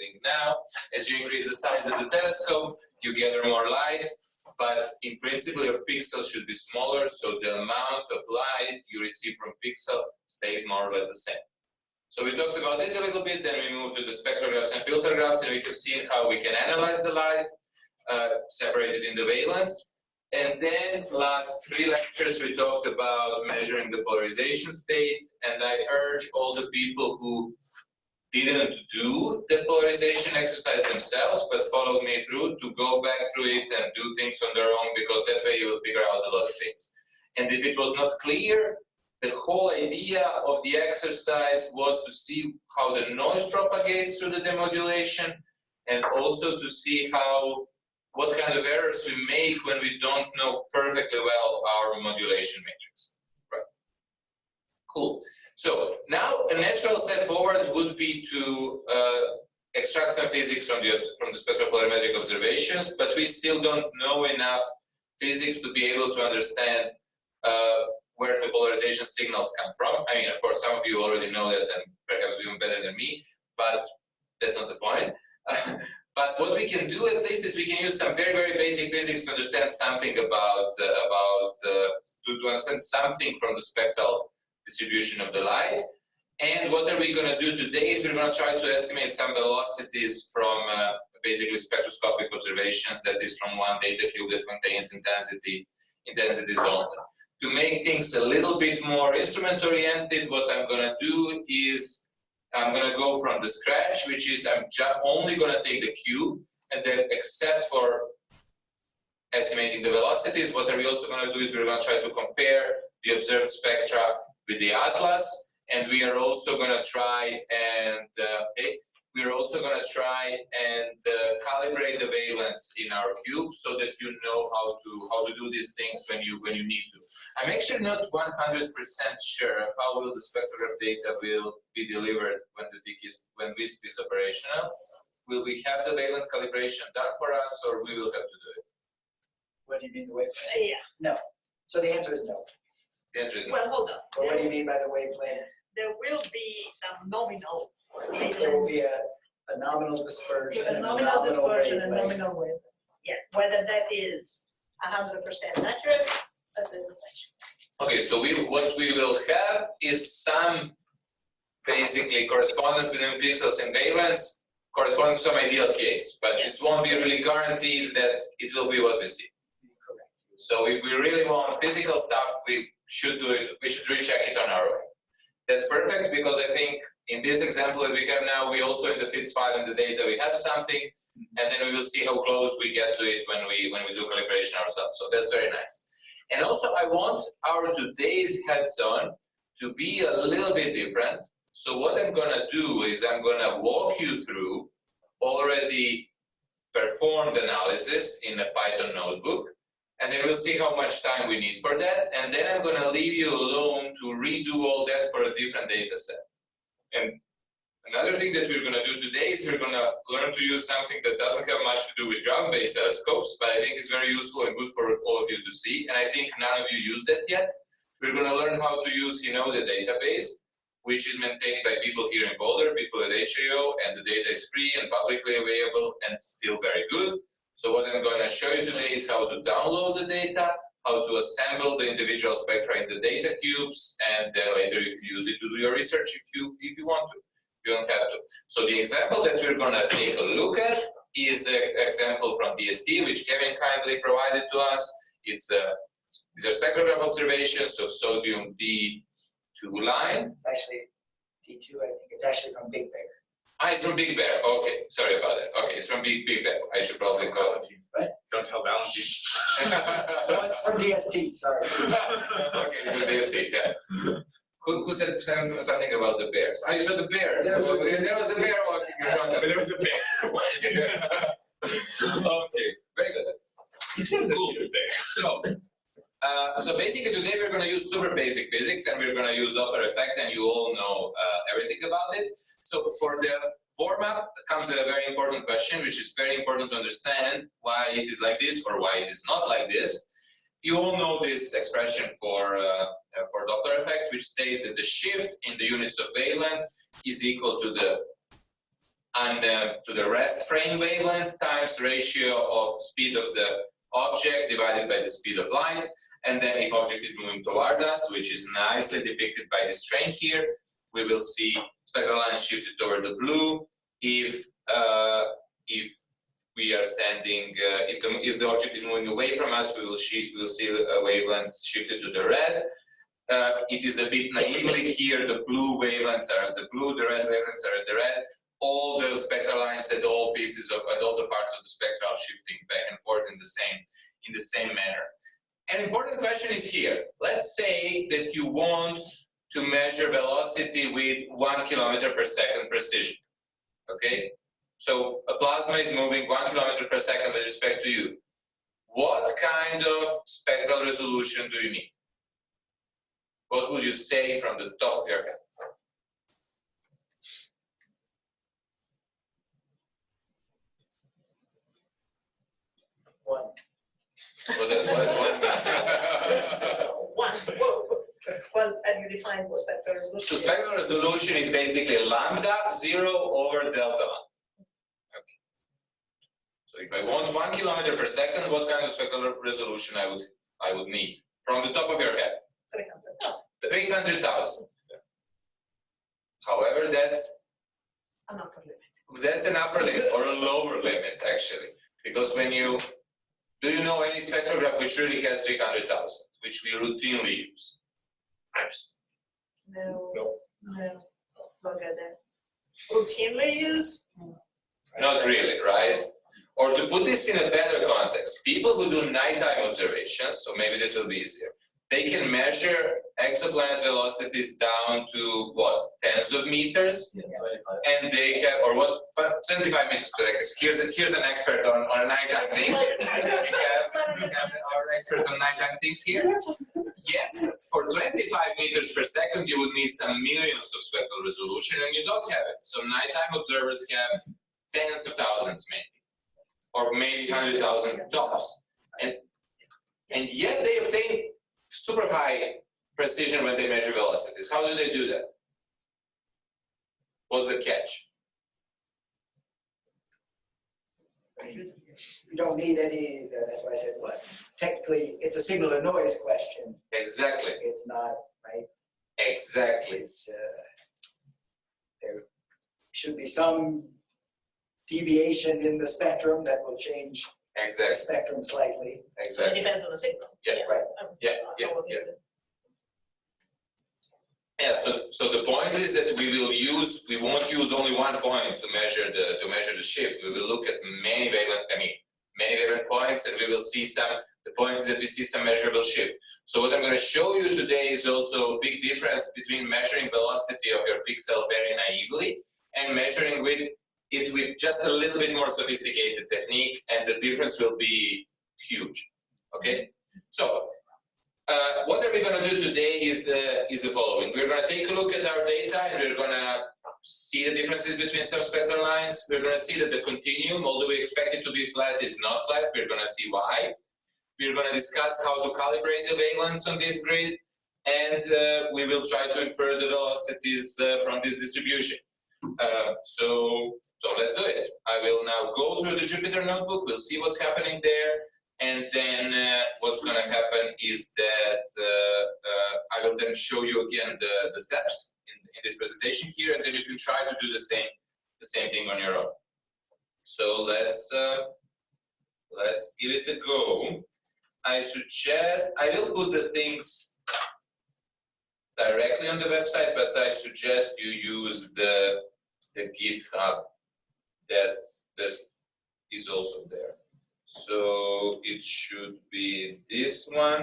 think now. As you increase the size of the telescope, you gather more light, but in principle your pixels should be smaller, so the amount of light you receive from pixel stays more or less the same. So we talked about it a little bit, then we moved to the spectrographs and filter graphs, and we have seen how we can analyze the light, separated in the wavelengths. And then last 3 lectures we talked about measuring the polarization state, and I urge all the people who didn't do the polarization exercise themselves but followed me through to go back through it and do things on their own, because that way you will figure out a lot of things. And if it was not clear, the whole idea of the exercise was to see how the noise propagates through the demodulation, and also to see what kind of errors we make when we don't know perfectly well our modulation matrix. Right. Cool. So now a natural step forward would be to extract some physics from the spectropolarimetric observations, but we still don't know enough physics to be able to understand where the polarization signals come from. I mean, of course, some of you already know that, and perhaps even better than me, but that's not the point. But what we can do, at least, is we can use some very, very basic physics to understand something about to understand something from the spectral distribution of the light. And what are we going to do today is we're going to try to estimate some velocities from basically spectroscopic observations, that is from one data cube that contains intensity zone. To make things a little bit more instrument-oriented, what I'm going to do is I'm going to go from the scratch, which is I'm only going to take the cube, and then except for estimating the velocities, what are we also going to do is we're going to try to compare the observed spectra with the atlas, and we are also going to try and calibrate the wavelengths in our cube so that you know how to do these things when you need to. I'm actually not 100% sure of how will the spectrograph data will be delivered when WISP is operational. Will we have the wavelength calibration done for us, or we will have to do it? What do you mean the wavelength? Yeah. No. So the answer is no. The answer is no. Well, hold on. But what do you mean by the wavelength? There will be some nominal There will be a nominal dispersion. a nominal dispersion and wavelength. nominal wavelength. Yeah, whether that is 100% accurate, that's a question. Okay, so what we will have is some basically correspondence between pixels and wavelengths corresponding to some ideal case, but Yes. it won't be really guaranteed that it will be what we see. Correct. So if we really want physical stuff, we should do it. We should recheck it on our own. That's perfect, because I think in this example that we have now, we also in the FITS file in the data we have something, and then we will see how close we get to it when we do calibration ourselves. So that's very nice. And also I want our today's hands-on to be a little bit different. So what I'm going to do is I'm going to walk you through already performed analysis in a Python notebook, and then we'll see how much time we need for that, and then I'm going to leave you alone to redo all that for a different data set. And another thing that we're going to do today is we're going to learn to use something that doesn't have much to do with ground-based telescopes, but I think is very useful and good for all of you to see, and I think none of you use that yet. We're going to learn how to use Hinode database, which is maintained by people here in Boulder, people at HAO, and the data is free and publicly available and still very good. So what I'm going to show you today is how to download the data, how to assemble the individual spectra in the data cubes, and then later you can use it to do your research if you want to. You don't have to. So the example that we're going to take a look at is an example from DST, which Kevin kindly provided to us. These are spectrograph observations of sodium D2 line. It's actually D2, I think. It's actually from Big Bear. Ah, it's from Big Bear. Okay, sorry about that. Okay, it's from Big Bear. I should probably call it. Right? Don't tell Valentine. No, it's from DST, sorry. Okay, it's from DST, yeah. Who said something about the bears? Ah, you saw the bear. There was a bear walking around. There was a bear walking. Okay, very good. Cool. So basically today we're going to use super basic physics, and we're going to use Doppler effect, and you all know everything about it. So for the warm-up comes a very important question, which is very important to understand why it is like this or why it is not like this. You all know this expression for Doppler effect, which states that the shift in the units of wavelength is equal to the and to the rest frame wavelength times ratio of speed of the object divided by the speed of light. And then if object is moving toward us, which is nicely depicted by this train here, we will see spectral lines shifted toward the blue. If we are standing, if the object is moving away from us, we will see wavelengths shifted to the red. It is a bit naively here, the blue wavelengths are at the blue, the red wavelengths are at the red. All the spectral lines at all pieces of, at all the parts of the spectrum are shifting back and forth in the same manner. An important question is here. Let's say that you want to measure velocity with 1 km/s precision. Okay, so a plasma is moving 1 km/s with respect to you. What kind of spectral resolution do you need? What would you say from the top of your head? One. What is one? One. Well, and you define what spectral resolution So is. spectral resolution is basically lambda 0 over delta 1. Okay. So if I want 1 km/s, what kind of spectral resolution I would need from the top of your head? 300,000. 300,000. However, that's An upper limit. an upper limit or a lower limit actually, because when you do you know any spectrograph which really has 300,000, which we routinely use? No. No. No. Look at that. Routinely use? Not really, right? Or to put this in a better context, people who do nighttime observations, so maybe this will be easier, they can measure exoplanet velocities down to what, tens of meters? And they have, or what, 25 meters per second. Here's an expert on nighttime things. We have our expert on nighttime things here. Yet, for 25 meters per second, you would need some millions of spectral resolution, and you don't have it. So nighttime observers have tens of thousands, maybe, or maybe 100,000 tops, and yet they obtain super high precision when they measure velocities. How do they do that? What's the catch? You don't need any, that's why I said what? Technically, it's a signal to noise question. Exactly. It's not, right? Exactly. It's, there should be some deviation in the spectrum that will change the Exactly. spectrum slightly. It Exactly. depends on the signal. Yeah. Yes. Right. Yeah. Yeah. So the point is that we won't use only one point to measure the shift. We will look at many wavelength points, and we will see the points that we see some measurable shift. So what I'm going to show you today is also a big difference between measuring velocity of your pixel very naively and measuring it with just a little bit more sophisticated technique, and the difference will be huge. Okay, so what are we going to do today is the following. We're going to take a look at our data, and we're going to see the differences between subspectral lines. We're going to see that the continuum, although we expect it to be flat, is not flat. We're going to see why. We're going to discuss how to calibrate the wavelengths on this grid, and we will try to infer the velocities from this distribution. So let's do it. I will now go through the Jupyter notebook. We'll see what's happening there. And then what's going to happen is that I will then show you again the steps in this presentation here, and then you can try to do the same thing on your own. So let's give it a go. I suggest I will put the things directly on the website, but I suggest you use the GitHub that is also there. So it should be this one,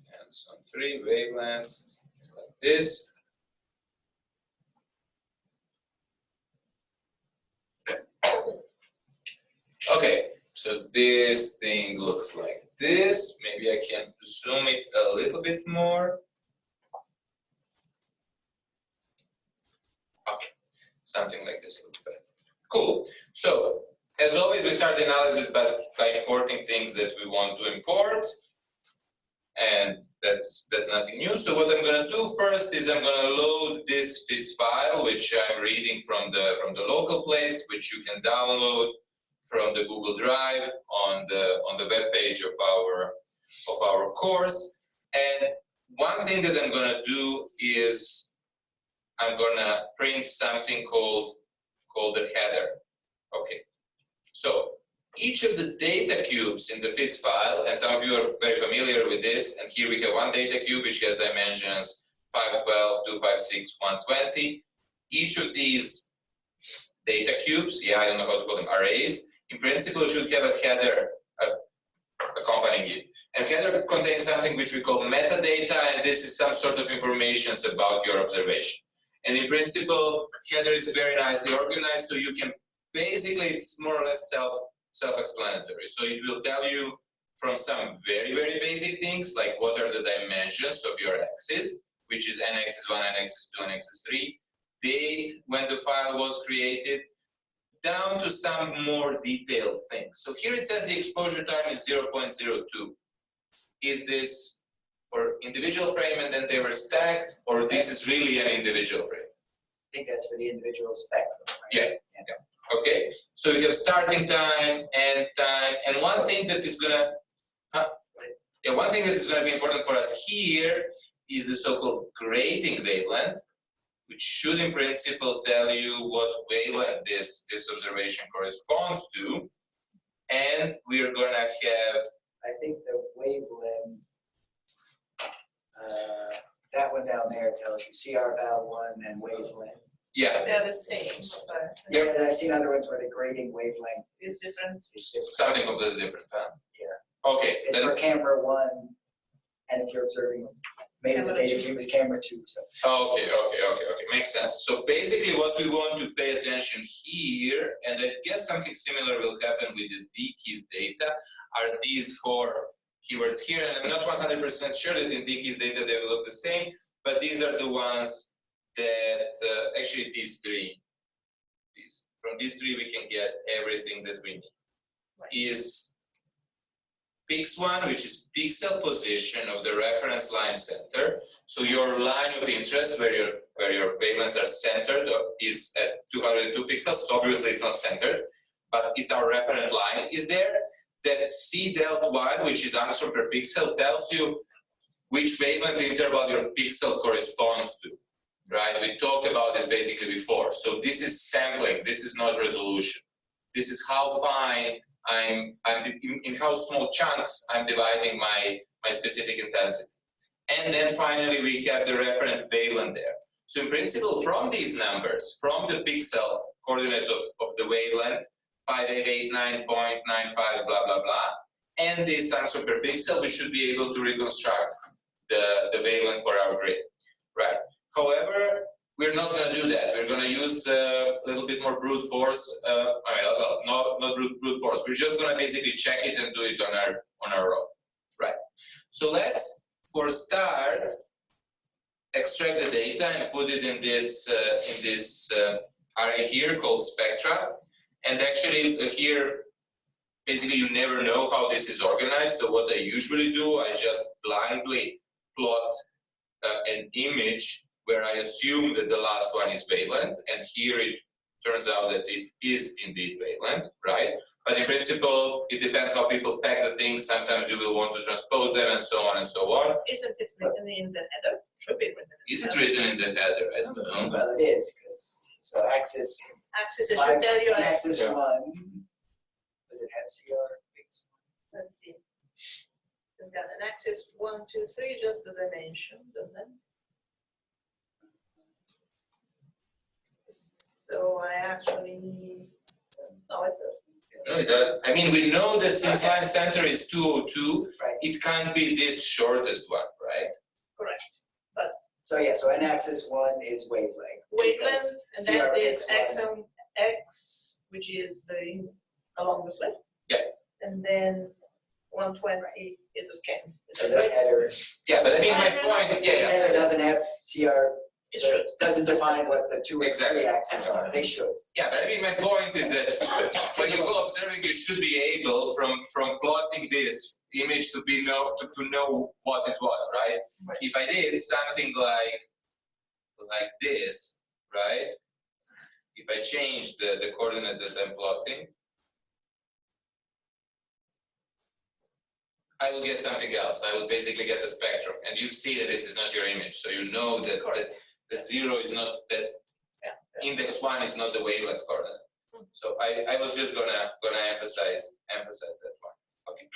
and some 3 wavelengths like this. Okay, so this thing looks like this. Maybe I can zoom it a little bit more. Okay, something like this looks better. Cool. So, as always, we start the analysis by importing things that we want to import. and that's nothing new. So what I'm going to do first is I'm going to load this FITS file, which I'm reading from the local place, which you can download from the Google Drive on the web page of our course. And one thing that I'm going to do is I'm going to print something called the header. Okay, so each of the data cubes in the FITS file, and some of you are very familiar with this, and here we have one data cube which has dimensions 512, 256, 120. Each of these data cubes, I don't know how to call them, arrays, in principle should have a header accompanying it. And header contains something which we call metadata, and this is some sort of information about your observation. And in principle, header is very nicely organized, so you can basically, it's more or less self-explanatory. So it will tell you from some very, very basic things, like what are the dimensions of your axis, which is n-axis 1, n-axis 2, n-axis 3, date when the file was created, down to some more detailed things. So here it says the exposure time is 0.02. Is this for individual frame and then they were stacked, or this is really an individual frame? I think that's for the individual spectrum, right? Yeah. Okay, so you have starting time, end time, and one thing that is gonna, be important for us here is the so-called grating wavelength, which should in principle tell you what wavelength this observation corresponds to, and we're gonna have. I think the wavelength, that one down there tells you CR val 1 and wavelength. Yeah. They're the same, but Yeah, and I've seen other ones where the grading wavelength it's different. is different. Something completely different, huh? Yeah. Okay. It's Then, for camera 1, and if you're observing, maybe the data cube is camera 2, so. okay, makes sense. So basically what we want to pay attention here, and I guess something similar will happen with the DKeys data, are these 4 keywords here, and I'm not 100% sure that in DKeys data they will look the same, but these are the ones that, actually these 3, from these 3 we can get everything that we need. Right. Is PIX1, which is pixel position of the reference line center. So your line of interest, where your wavelengths are centered, is at 202 pixels. So obviously it's not centered, but it's our reference line is there. Then C delta 1, which is angstrom per pixel, tells you which wavelength interval your pixel corresponds to. Right? We talked about this basically before. So this is sampling. This is not resolution. This is how fine in how small chunks I'm dividing my specific intensity. And then finally we have the reference wavelength there. So in principle, from these numbers, from the pixel coordinate of the wavelength, 5889.95, blah, blah, blah, and this angstrom per pixel, we should be able to reconstruct the wavelength for our grid, right? However, we're not going to do that. We're going to use a little bit more brute force. Not brute force. We're just going to basically check it and do it on our own, right? So let's, for start, extract the data and put it in this array here called spectra. And actually here, basically you never know how this is organized. So what I usually do, I just blindly plot an image where I assume that the last one is wavelength, and here it turns out that it is indeed wavelength, right? But in principle, it depends how people pack the things. Sometimes you will want to transpose them and so on and so on. Isn't it written in the header? Should be written. Is it written in the header? I don't know. Well, it is, because, so axis Axis, it should tell you. axis Yeah. 1, does it have CR? Let's see. It's got an axis 1, 2, 3, just the dimension, doesn't it? So I actually, no, it doesn't. No, it does. I mean, we know that since line center is 202, Right. it can't be this shortest one, right? Correct. So yeah, so n axis 1 is wavelength. Wavelength, and that is CRX1. X, which is the along slit. Yeah. And then 120 is a scan. Is So it this right? header, Yeah, but I mean, my point, this header doesn't have CR, It should. doesn't define what the 2 and Exactly. 3 axes are. They should. Yeah, but I mean, my point is that when you go observing, you should be able, from plotting this, image to be to know what is what, right? Right. If I did something like this, right? If I change the coordinate that I'm plotting, I will get something else. I will basically get the spectrum, and you see that this is not your image, so you know that 0 is not that. Index 1 is not the wavelength coordinate. So I was just gonna emphasize that one. Okay.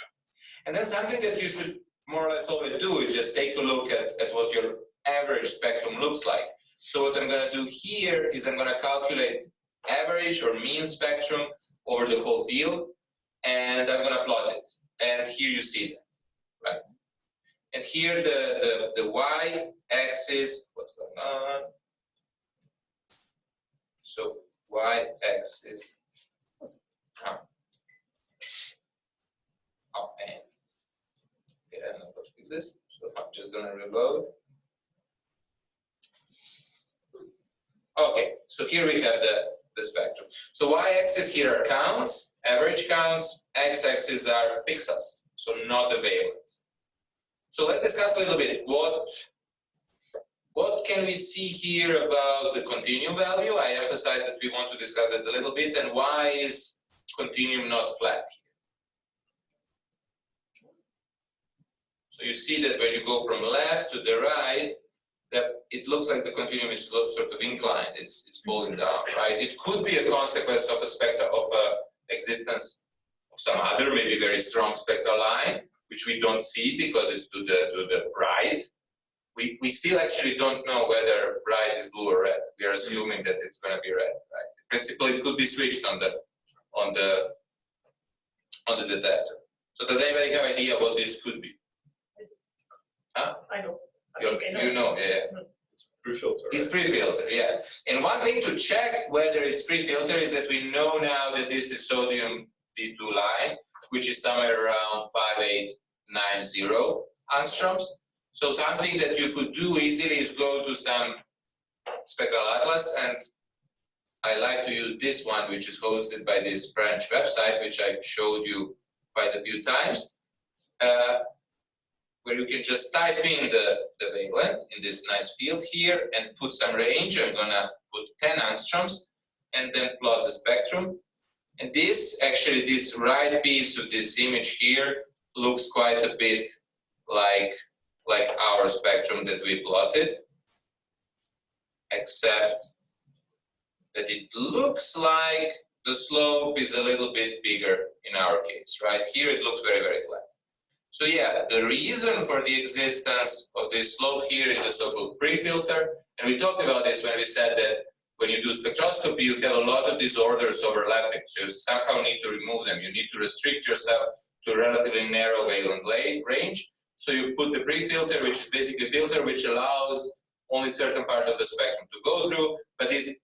And then something that you should more or less always do is just take a look at what your average spectrum looks like. So what I'm gonna do here is I'm gonna calculate average or mean spectrum over the whole field, and I'm gonna plot it. And here you see that, right? And here the y-axis, what's going on? So y-axis, oh man, okay, I don't know what to fix this, so I'm just gonna reload. Okay, so here we have the spectrum. So y-axis here are counts, average counts, x-axis are pixels, so not the wavelengths. So let's discuss a little bit what can we see here about the continuum value? I emphasize that we want to discuss it a little bit, and why is continuum not flat here? So you see that when you go from left to the right, that it looks like the continuum is sort of inclined. It's falling down, right? It could be a consequence of a spectrum of existence of some other, maybe very strong spectral line, which we don't see because it's to the right. We still actually don't know whether bright is blue or red. We are assuming that it's going to be red, right? In principle, it could be switched on the detector. So does anybody have idea what this could be? Huh? I know. You know, yeah. It's pre-filter. It's pre-filter, yeah. And one thing to check whether it's pre-filter is that we know now that this is sodium D2 line, which is somewhere around 5890 angstroms. So something that you could do easily is go to some spectral atlas, and I like to use this one, which is hosted by this French website, which I showed you quite a few times, where you can just type in the wavelength in this nice field here and put some range. I'm gonna put 10 angstroms and then plot the spectrum. And this right piece of this image here looks quite a bit like our spectrum that we plotted, except that it looks like the slope is a little bit bigger in our case, right? Here it looks very, very flat. So yeah, the reason for the existence of this slope here is the so-called pre-filter. And we talked about this when we said that when you do spectroscopy, you have a lot of disorders overlapping. So you somehow need to remove them. You need to restrict yourself to a relatively narrow wavelength range. So you put the pre-filter, which is basically a filter which allows only certain part of the spectrum to go through, but these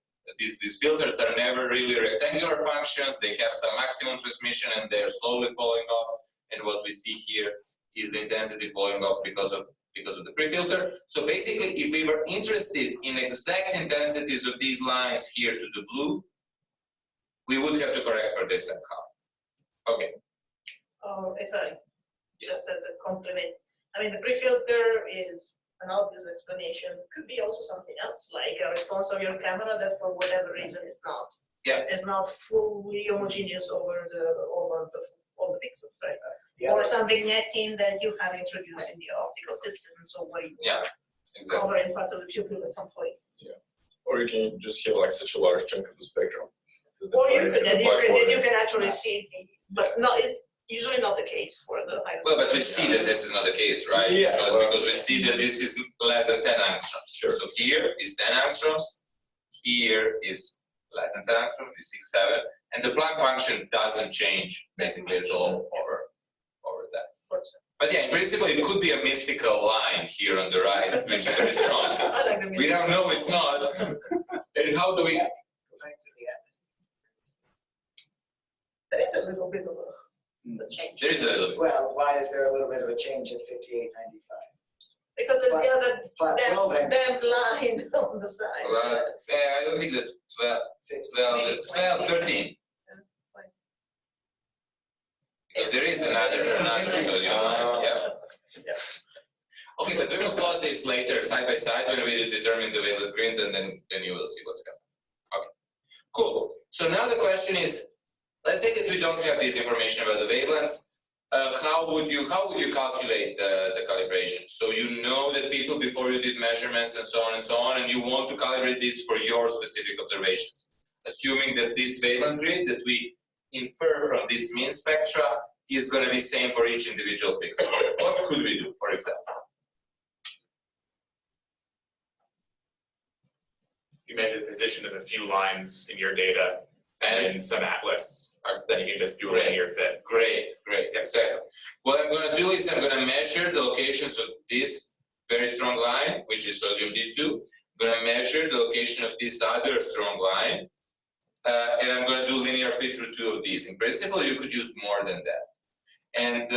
filters are never really rectangular functions. They have some maximum transmission and they're slowly falling off. And what we see here is the intensity falling off because of the pre-filter. So basically, if we were interested in exact intensities of these lines here to the blue, we would have to correct for this somehow. Okay. If I just as a compliment, I mean, the pre-filter is an obvious explanation. Could be also something else, like a response of your camera that for whatever reason is not fully homogeneous over all the pixels, right? Or some vignetting that you have introduced in the optical system, so where you exactly. covering part of the tubular at some point. Yeah. Or you can just have like such a large chunk of the spectrum. Or you can actually see but no, it's usually not the case for the higher. Well, but we see that this is not the case, right? Yeah. Because we see that this is less than 10 angstroms. Sure. So here is 10 angstroms, here is less than 10 angstroms, is 6, 7, and the Planck function doesn't change basically at all over that. But yeah, in principle, it could be a mystical line here on the right, which is very strong. I like the We don't know it's not. And how do we? Go back to the atlas. There is a little bit of a change. There is a little bit. Well, why is there a little bit of a change at 5895? Because there's the other Plot 12 damp line on the side. Well, I don't think that 12, 13. Because there is another, sodium line, yeah. Okay, but we will plot this later side by side when we determine the wavelength grid, and then you will see what's coming. Okay, cool. So now the question is, let's say that we don't have this information about the wavelengths. How would you calculate the calibration? So you know that people before you did measurements and so on, and you want to calibrate this for your specific observations, assuming that this wavelength grid that we infer from this mean spectra is going to be same for each individual pixel. What could we do, for example? You measure the position of a few lines in your data and in some atlas, then you can just do a linear fit. Great, exactly. What I'm going to do is I'm going to measure the locations of this very strong line, which is sodium D2. I'm going to measure the location of this other strong line, and I'm going to do linear fit through two of these. In principle, you could use more than that. And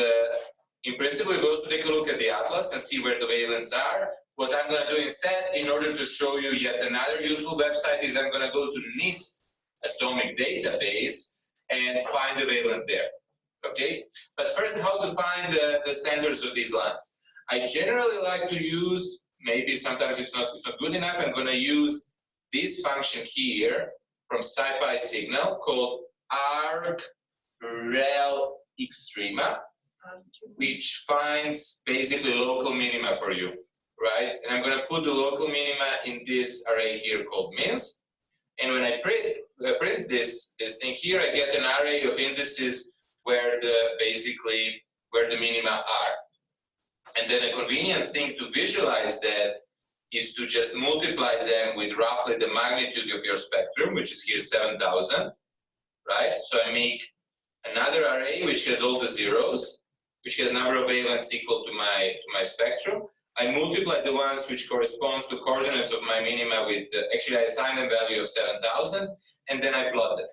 in principle, we also take a look at the atlas and see where the wavelengths are. What I'm going to do instead, in order to show you yet another useful website, is I'm going to go to NIST Atomic Database and find the wavelengths there. Okay? But first, how to find the centers of these lines? I generally like to use, maybe sometimes it's not good enough, I'm going to use this function here from SciPy Signal called argrel extrema, which finds basically local minima for you, right? And I'm going to put the local minima in this array here called mins. And when I print this thing here, I get an array of indices where the minima are. And then a convenient thing to visualize that is to just multiply them with roughly the magnitude of your spectrum, which is here 7,000, right? So I make another array which has all the zeros, which has number of wavelengths equal to my spectrum. I multiply the ones which corresponds to coordinates of my minima with, actually I assign them value of 7,000, and then I plot them.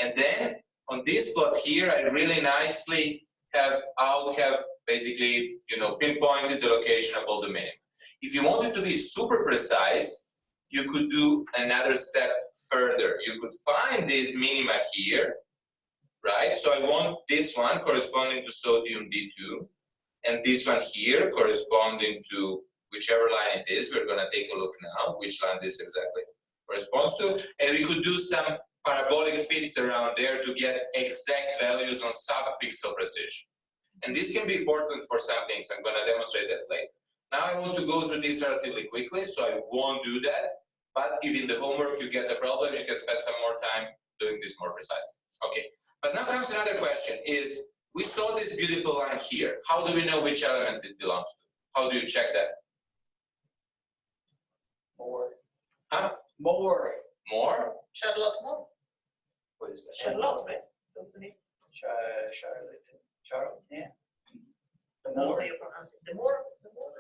And then on this plot here, I really nicely have basically, pinpointed the location of all the minima. If you wanted to be super precise, you could do another step further. You could find this minima here, right? So I want this one corresponding to sodium D2, and this one here corresponding to whichever line it is. We're going to take a look now which line this exactly corresponds to, and we could do some parabolic fits around there to get exact values on sub-pixel precision. And this can be important for some things. I'm going to demonstrate that later. Now I want to go through this relatively quickly, so I won't do that. But if in the homework you get a problem, you can spend some more time doing this more precisely. Okay. But now comes another question, is we saw this beautiful line here. How do we know which element it belongs to? How do you check that? More. Huh? More. More? Charlotte Moore. What is that? Charlotte, right? That's the name. Charlotte, yeah. The I don't know more. how you pronounce it. The more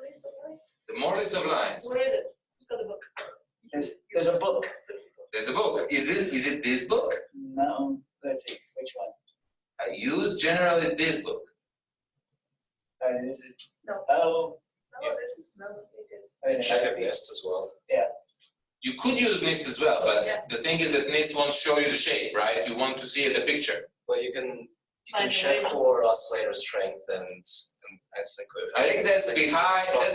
list of lines? The more list of lines. Where is it? Who's got the book? There's a book. There's a book. Is it this book? No, let's see, which one? I use generally this book. Is it? No. Oh. No, this is not what we did. I didn't Check have at it. NIST as well. You could use NIST as well, but Yeah. the thing is that NIST won't show you the shape, right? You want to see the picture. Well, you can Find the check wavelengths. for oscillator strength and the coefficient. I think that's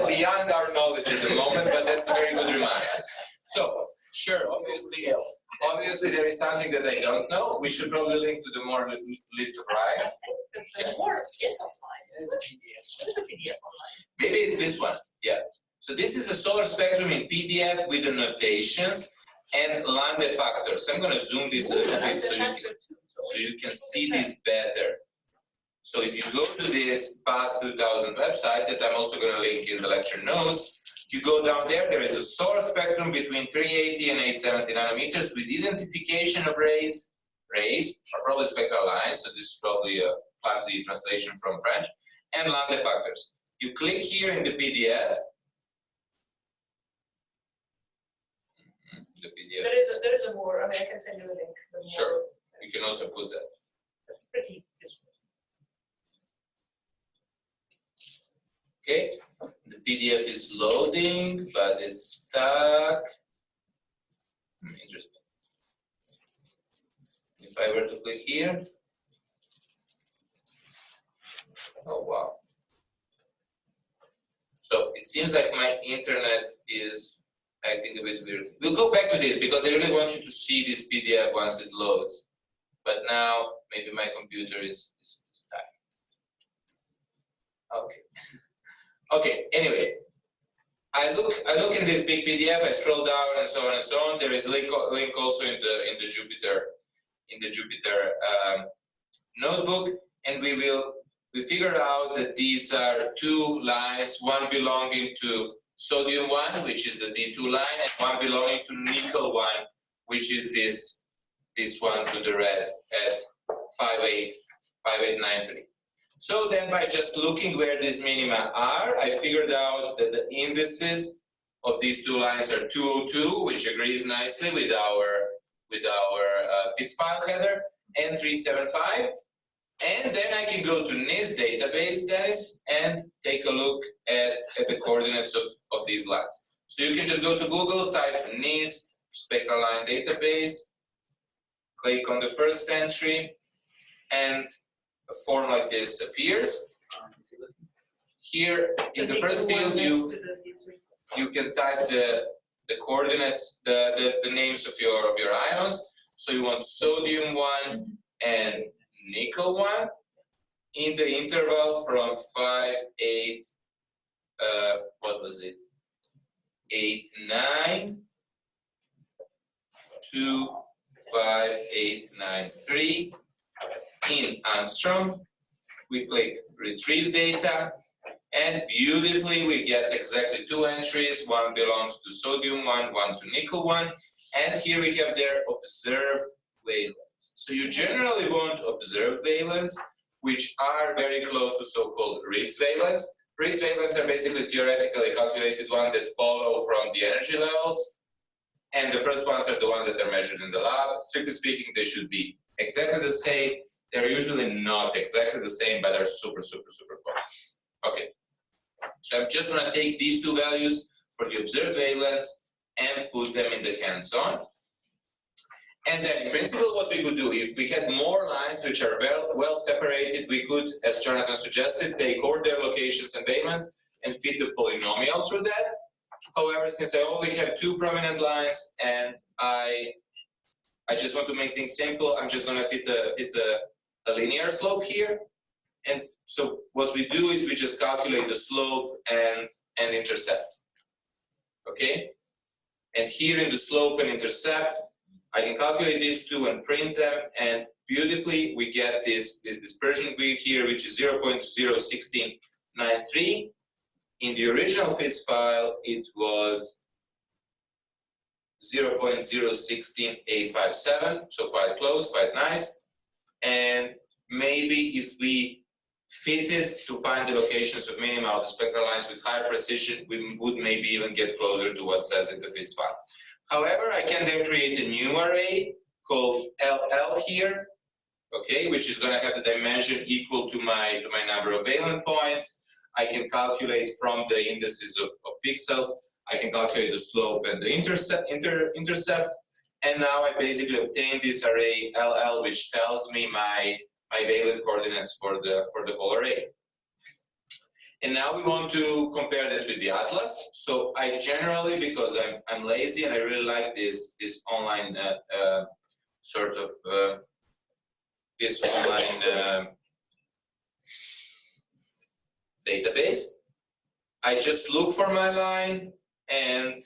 beyond our knowledge at the moment, but that's a very good reminder. So, sure, obviously there is something that I don't know. We should probably link to the more list of lines. The more is online. There's a PDF. There's a PDF online. Maybe it's this one, yeah. So this is a solar spectrum in PDF with the notations and lambda factors. I'm going to zoom this a little bit so you can see this better. So if you go to this PAS 2000 website that I'm also going to link in the lecture notes, you go down there, there is a solar spectrum between 380 and 870 nanometers with identification of rays are probably spectral lines, so this is probably a clumsy translation from French, and lambda factors. You click here in the PDF. The PDF. There is a more, I mean, I can send you a link. The more- Sure. You can also put that. That's pretty useful. Okay, the PDF is loading, but it's stuck. Interesting. If I were to click here, Oh wow. So it seems like my internet is acting a bit weird. We'll go back to this because I really want you to see this PDF once it loads. But now maybe my computer is stuck. Okay. Okay. Anyway, I look in this big PDF. I scroll down and so on and so on. There is a link also in the Jupyter notebook, and we figure out that these are two lines, one belonging to sodium 1, which is the D2 line, and one belonging to nickel 1, which is this one to the red at 5893. So then by just looking where these minima are, I figured out that the indices of these two lines are 202, which agrees nicely with our FITS file header, and 375. And then I can go to NIST database, Dennis, and take a look at the coordinates of these lines. So you can just go to Google, type NIST spectral line database, click on the first entry, and a form like this appears. Here in the first field, you can type the coordinates, the names of your ions. So you want sodium 1 and nickel 1 in the interval from 5889 to 5893 in angstrom. We click retrieve data, and beautifully we get exactly two entries. One belongs to sodium 1, one to nickel 1, and here we have their observed wavelengths. So you generally want observed wavelengths, which are very close to so-called Ritz wavelengths. Ritz wavelengths are basically theoretically calculated ones that follow from the energy levels, and the first ones are the ones that are measured in the lab. Strictly speaking, they should be exactly the same. They're usually not exactly the same, but they're super, super, super close. Okay, so I'm just going to take these two values for the observed wavelengths and put them in the hands-on. And then in principle, what we could do, if we had more lines which are well separated, we could, as Jonathan suggested, take all their locations and wavelengths and fit a polynomial through that. However, since I only have two prominent lines and I just want to make things simple, I'm just going to fit a linear slope here. And so what we do is we just calculate the slope and intercept. Okay? And here in the slope and intercept, I can calculate these two and print them, and beautifully we get this dispersion grid here, which is 0.01693. In the original FITS file, it was 0.016857, so quite close, quite nice. And maybe if we fitted to find the locations of minima of the spectral lines with higher precision, we would maybe even get closer to what says in the FITS file. However, I can then create a new array called LL here, okay, which is going to have the dimension equal to my number of valent points. I can calculate from the indices of pixels. I can calculate the slope and the intercept, and now I basically obtain this array LL, which tells me my valent coordinates for the whole array. And now we want to compare that with the atlas. So I generally, because I'm lazy and I really like this online database, I just look for my line and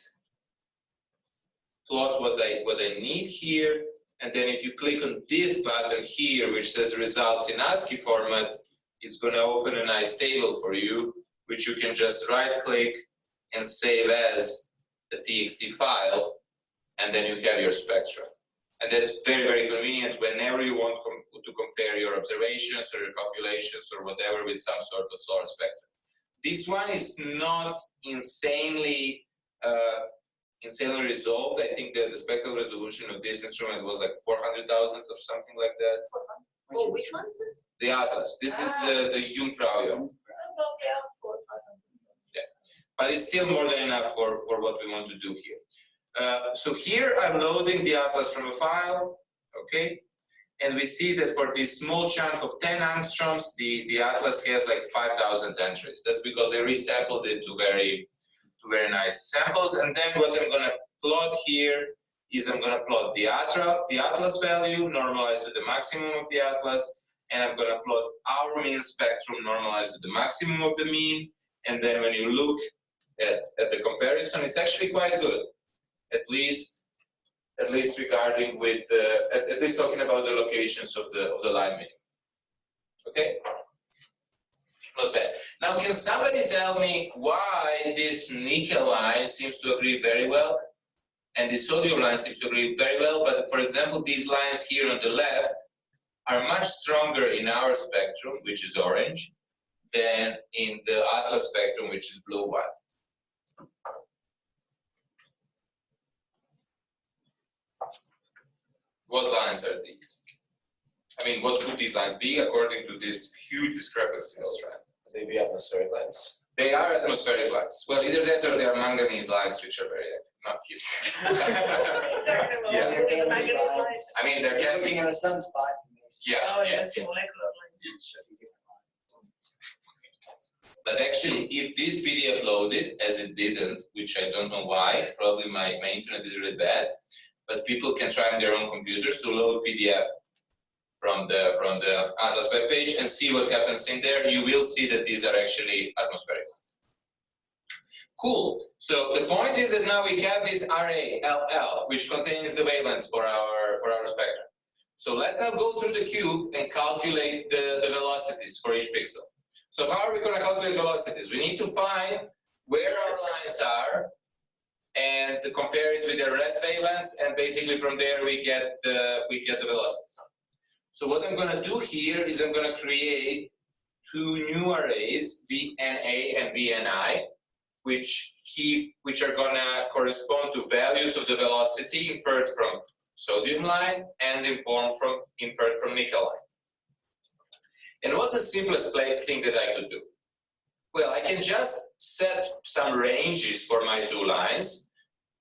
plot what I need here. And then if you click on this button here, which says results in ASCII format, it's going to open a nice table for you, which you can just right-click and save as the TXT file, and then you have your spectra. And that's very, very convenient whenever you want to compare your observations or your calculations or whatever with some sort of solar spectrum. This one is not insanely resolved. I think that the spectral resolution of this instrument was like 400,000 or something like that. Oh, which one is this? The Atlas. This is the Jungfraujoch. Yeah, but it's still more than enough for what we want to do here. So here I'm loading the Atlas from a file, okay? And we see that for this small chunk of 10 angstroms, the atlas has like 5,000 entries. That's because they resampled it to very nice samples. And then what I'm going to plot here is I'm going to plot the atlas value normalized to the maximum of the atlas, and I'm going to plot our mean spectrum normalized to the maximum of the mean. And then when you look at the comparison, it's actually quite good, at least regarding with at least talking about the locations of the line minimum. Okay, not bad. Now, can somebody tell me why this nickel line seems to agree very well, and the sodium line seems to agree very well, but for example, these lines here on the left are much stronger in our spectrum, which is orange, than in the atlas spectrum, which is blue one. What lines are these? I mean, what could these lines be according to this huge discrepancy? Could they be atmospheric lines? They are atmospheric lines. Well, either that or they are manganese lines, which are very active. Not cute. Yeah. There can be lines. I mean, there If you're can be. looking at a sunspot, you may see Yeah, Oh, yeah, yes, yeah. molecular lines. different lines. But actually, if this PDF loaded, as it didn't, which I don't know why, probably my internet is really bad, but people can try on their own computers to load PDF from the Atlas web page and see what happens in there. You will see that these are actually atmospheric lines. Cool. So the point is that now we have this array LL, which contains the wavelengths for our spectrum. So let's now go through the cube and calculate the velocities for each pixel. So how are we going to calculate velocities? We need to find where our lines are and to compare it with the rest wavelengths, and basically from there we get the velocities. So what I'm going to do here is I'm going to create two new arrays, VNA and VNI, which are going to correspond to values of the velocity inferred from sodium line and inferred from nickel line. And what's the simplest thing that I could do? Well, I can just set some ranges for my two lines,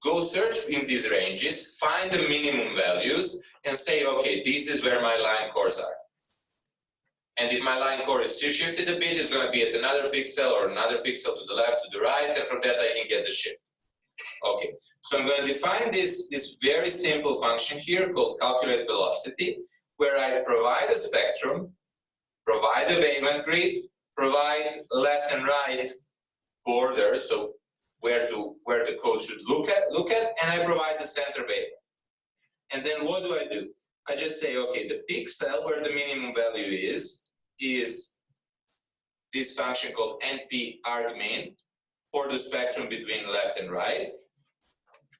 go search in these ranges, find the minimum values, and say, okay, this is where my line cores are. And if my line core is shifted a bit, it's going to be at another pixel or another pixel to the left, to the right, and from that I can get the shift. Okay, so I'm going to define this very simple function here called calculate velocity, where I provide a spectrum, provide a wavelength grid, provide left and right borders, so where the code should look at, and I provide the center wavelength. And then what do? I just say, okay, the pixel where the minimum value is this function called NP argmin for the spectrum between left and right.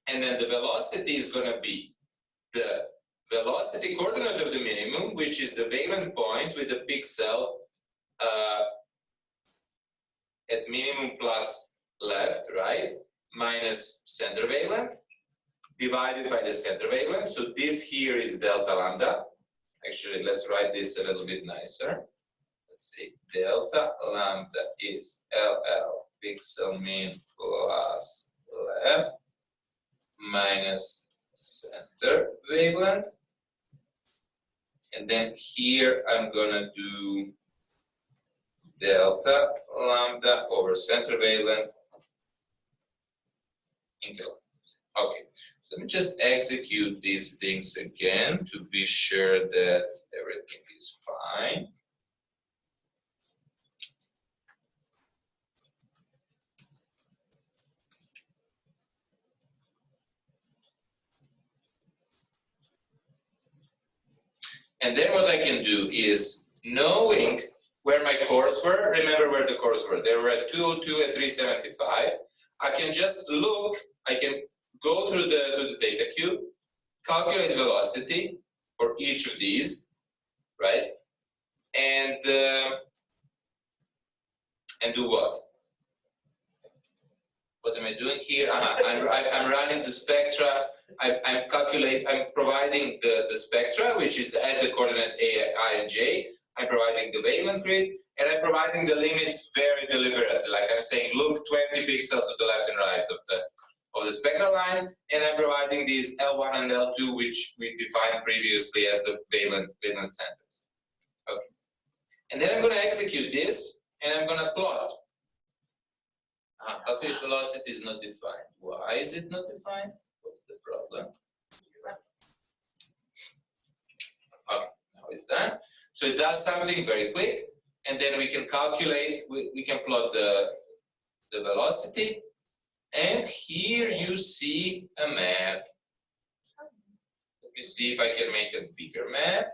And then the velocity is going to be the velocity coordinate of the minimum, which is the wavelength point with the pixel at minimum plus left, right, minus center wavelength, divided by the center wavelength. So this here is delta lambda. Actually, let's write this a little bit nicer. Let's see, delta lambda is LL pixel mean plus left minus center wavelength. And then here I'm gonna do delta lambda over center wavelength in kilograms. Okay, so let me just execute these things again to be sure that everything is fine. And then what I can do is, knowing where my cores were, remember where the cores were, they were at 202 and 375, I can just look, I can go through the data cube, calculate velocity for each of these, right? And do what? What am I doing here? I'm running the spectra. I'm providing the spectra, which is at the coordinate I and J. I'm providing the wavelength grid, and I'm providing the limits very deliberately. Like I'm saying, look 20 pixels to the left and right of the spectral line, and I'm providing these L1 and L2, which we defined previously as the wavelength centers. Okay. And then I'm going to execute this, and I'm going to plot. Calculate velocity is not defined. Why is it not defined? What's the problem? Okay, now it's done. So it does something very quick, and then we can calculate, we can plot the velocity, and here you see a map. Let me see if I can make a bigger map.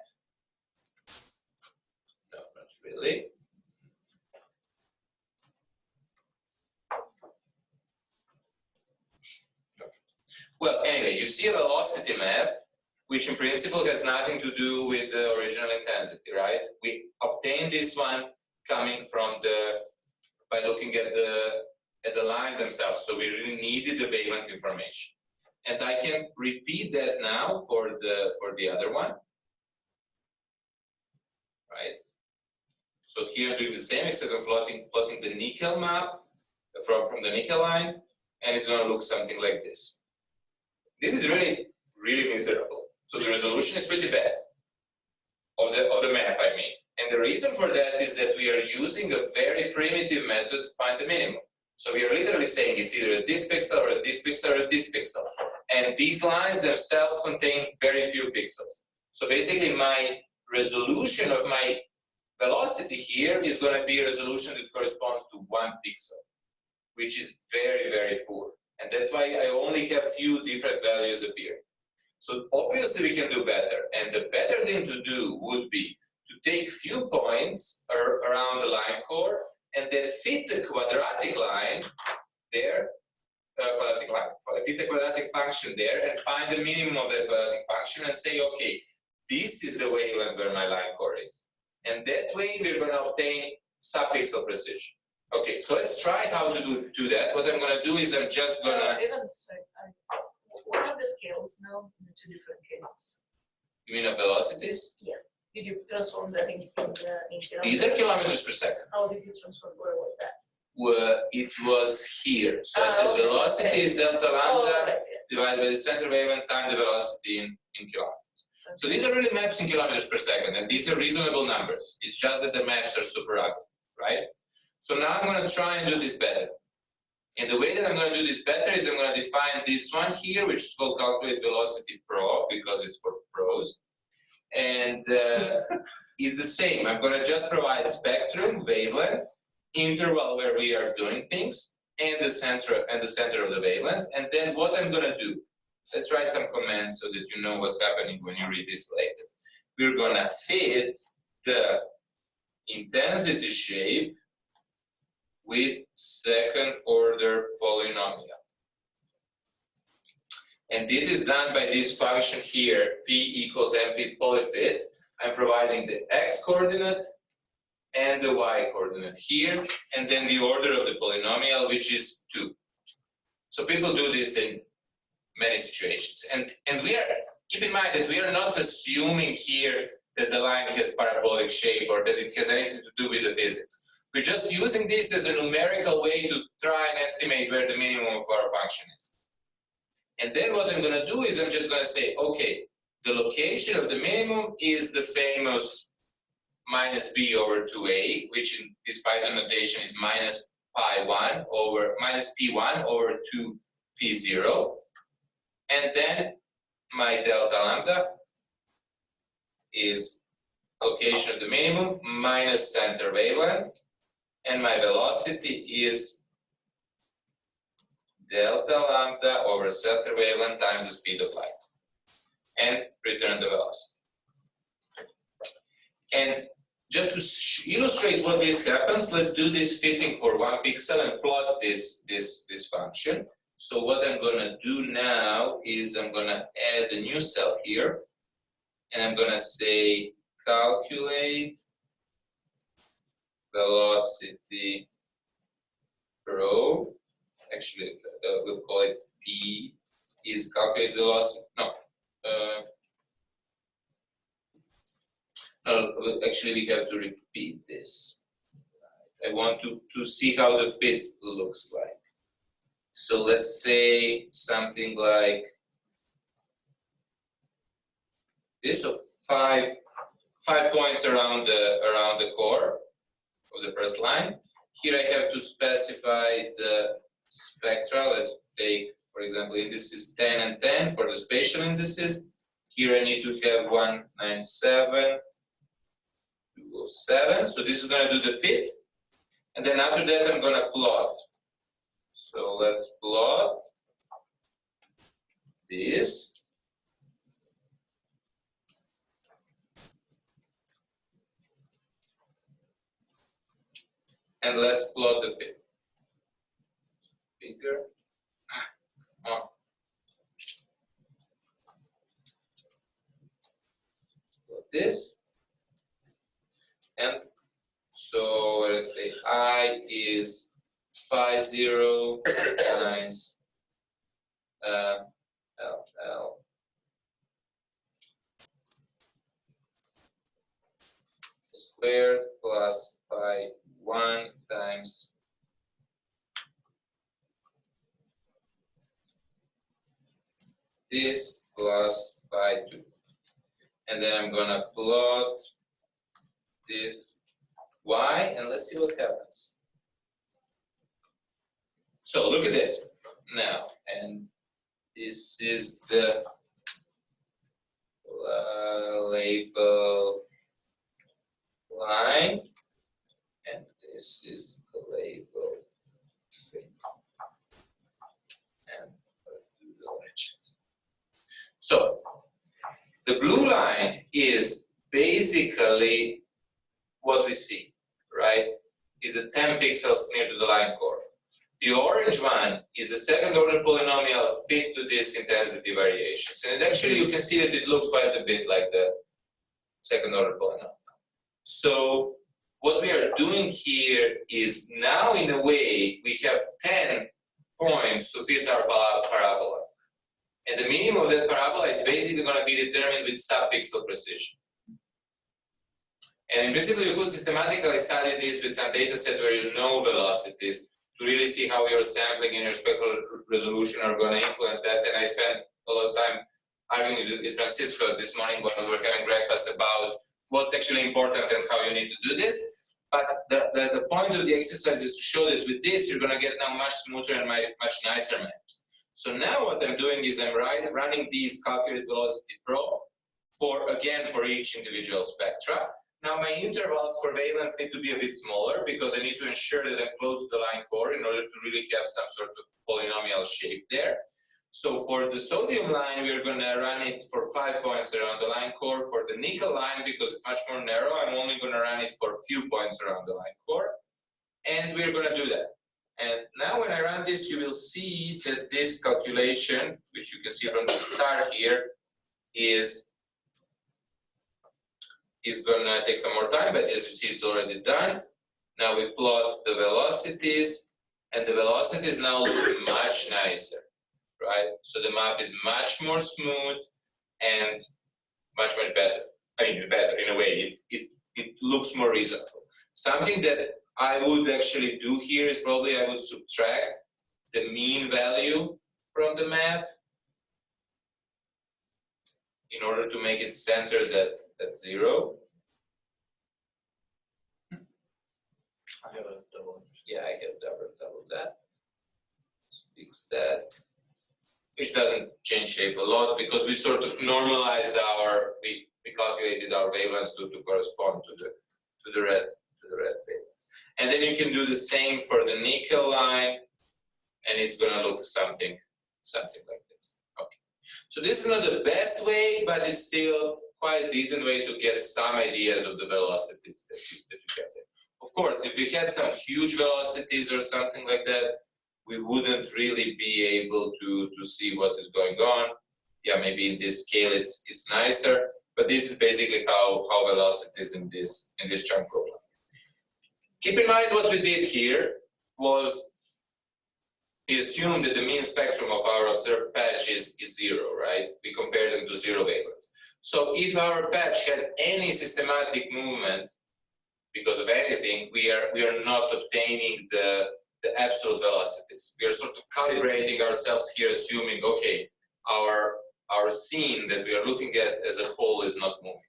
No, not really. Well, anyway, you see a velocity map, which in principle has nothing to do with the original intensity, right? We obtained this one coming from by looking at the lines themselves. So we really needed the wavelength information. And I can repeat that now for the other one, right? So here I'm doing the same, except I'm plotting the nickel map from the nickel line, and it's going to look something like this. This is really, really miserable. So the resolution is pretty bad of the map, I mean. And the reason for that is that we are using a very primitive method to find the minimum. So we are literally saying it's either this pixel or this pixel or this pixel. And these lines themselves contain very few pixels. So basically my resolution of my velocity here is going to be a resolution that corresponds to 1 pixel, which is very, very poor. And that's why I only have few different values appear. So obviously we can do better. And the better thing to do would be to take few points around the line core and then fit the quadratic line there, fit the quadratic function there and find the minimum of that quadratic function and say, okay, this is the wavelength where my line core is. And that way we're going to obtain subpixel precision. Okay, so let's try how to do that. What I'm going to do is I'm just going to... What are the scales now in the 2 different cases? You mean of velocities? Yeah. Did you transform that in kilometers? These are kilometers per second. How did you transform? Where was that? Well, it was here. So I said okay. velocity is delta lambda Right, yes. divided by the center wavelength times the velocity in kilometers. So these are really maps in kilometers per second, and these are reasonable numbers. It's just that the maps are super ugly, right? So now I'm going to try and do this better. And the way that I'm going to do this better is I'm going to define this one here, which is called calculate velocity pro, because it's for pros. And it's the same. I'm going to just provide spectrum, wavelength, interval where we are doing things, and the center of the wavelength. And then what I'm going to do, let's write some comments so that you know what's happening when you read this later. We're going to fit the intensity shape with second order polynomial. And this is done by this function here, p equals mp polyfit. I'm providing the x coordinate and the y coordinate here, and then the order of the polynomial, which is 2. So people do this in many situations. And we are, keep in mind that we are not assuming here that the line has parabolic shape or that it has anything to do with the physics. We're just using this as a numerical way to try and estimate where the minimum of our function is. And then what I'm going to do is I'm just going to say, okay, the location of the minimum is the famous minus b over 2a, which in this Python notation is minus pi1 over minus p1 over 2p0. And then my delta lambda is location of the minimum minus center wavelength. And my velocity is delta lambda over center wavelength times the speed of light. And return the velocity. And just to illustrate what this happens, let's do this fitting for 1 pixel and plot this function. So what I'm going to do now is I'm going to add a new cell here. And I'm going to say calculate velocity rho. Actually, we'll call it P is calculate velocity. No, actually we have to repeat this. I want to see how the fit looks like. So let's say something like this, so five points around the core of the first line. Here I have to specify the spectra. Let's take, for example, indices 10 and 10 for the spatial indices. Here I need to have 197, 207. So this is going to do the fit. And then after that, I'm going to plot. So let's plot this. And let's plot the fit. Bigger. Oh. Plot this. And so let's say I is 50 times LL squared plus phi 1 times this plus phi 2. And then I'm gonna plot this y, and let's see what happens. So look at this now, and this is the label line, and this is the label fit. And let's do the legend. So the blue line is basically what we see, right? Is the 10 pixels near to the line core. The orange one is the second order polynomial fit to this intensity variations. And actually you can see that it looks quite a bit like the second order polynomial. So what we are doing here is now in a way we have 10 points to fit our parabola. And the minimum of that parabola is basically going to be determined with sub-pixel precision. And in principle you could systematically study this with some data set where you know velocities, to really see how your sampling and your spectral resolution are going to influence that. And I spent a lot of time arguing with Francisco this morning when we were having breakfast about what's actually important and how you need to do this. But the point of the exercise is to show that with this, you're going to get now much smoother and much nicer maps. So now what I'm doing is I'm running these calculated velocity pro for each individual spectra. Now my intervals for valence need to be a bit smaller because I need to ensure that I'm close to the line core in order to really have some sort of polynomial shape there. So for the sodium line, we're going to run it for 5 points around the line core. For the nickel line, because it's much more narrow, I'm only going to run it for a few points around the line core. And we're going to do that. And now when I run this, you will see that this calculation, which you can see from the start here, is going to take some more time, but as you see, it's already done. Now we plot the velocities, and the velocities now look much nicer, right? So the map is much more smooth and much better. I mean, better in a way. It looks more reasonable. Something that I would actually do here is probably I would subtract the mean value from the map in order to make it centered at 0. I have a double. Yeah, I have double that. Fix that. Which doesn't change shape a lot because we sort of normalized we calculated our wavelengths to correspond to the rest wavelengths. And then you can do the same for the nickel line, and it's going to look something like this. Okay. So this is not the best way, but it's still quite a decent way to get some ideas of the velocities that you get there. Of course, if we had some huge velocities or something like that, we wouldn't really be able to see what is going on. Yeah, maybe in this scale it's nicer, but this is basically how velocities in this chunk profile. Keep in mind what we did here was we assumed that the mean spectrum of our observed patch is 0, right? We compared them to 0 wavelengths. So if our patch had any systematic movement because of anything, we are not obtaining the the absolute velocities. We are sort of calibrating ourselves here, assuming, okay, our scene that we are looking at as a whole is not moving,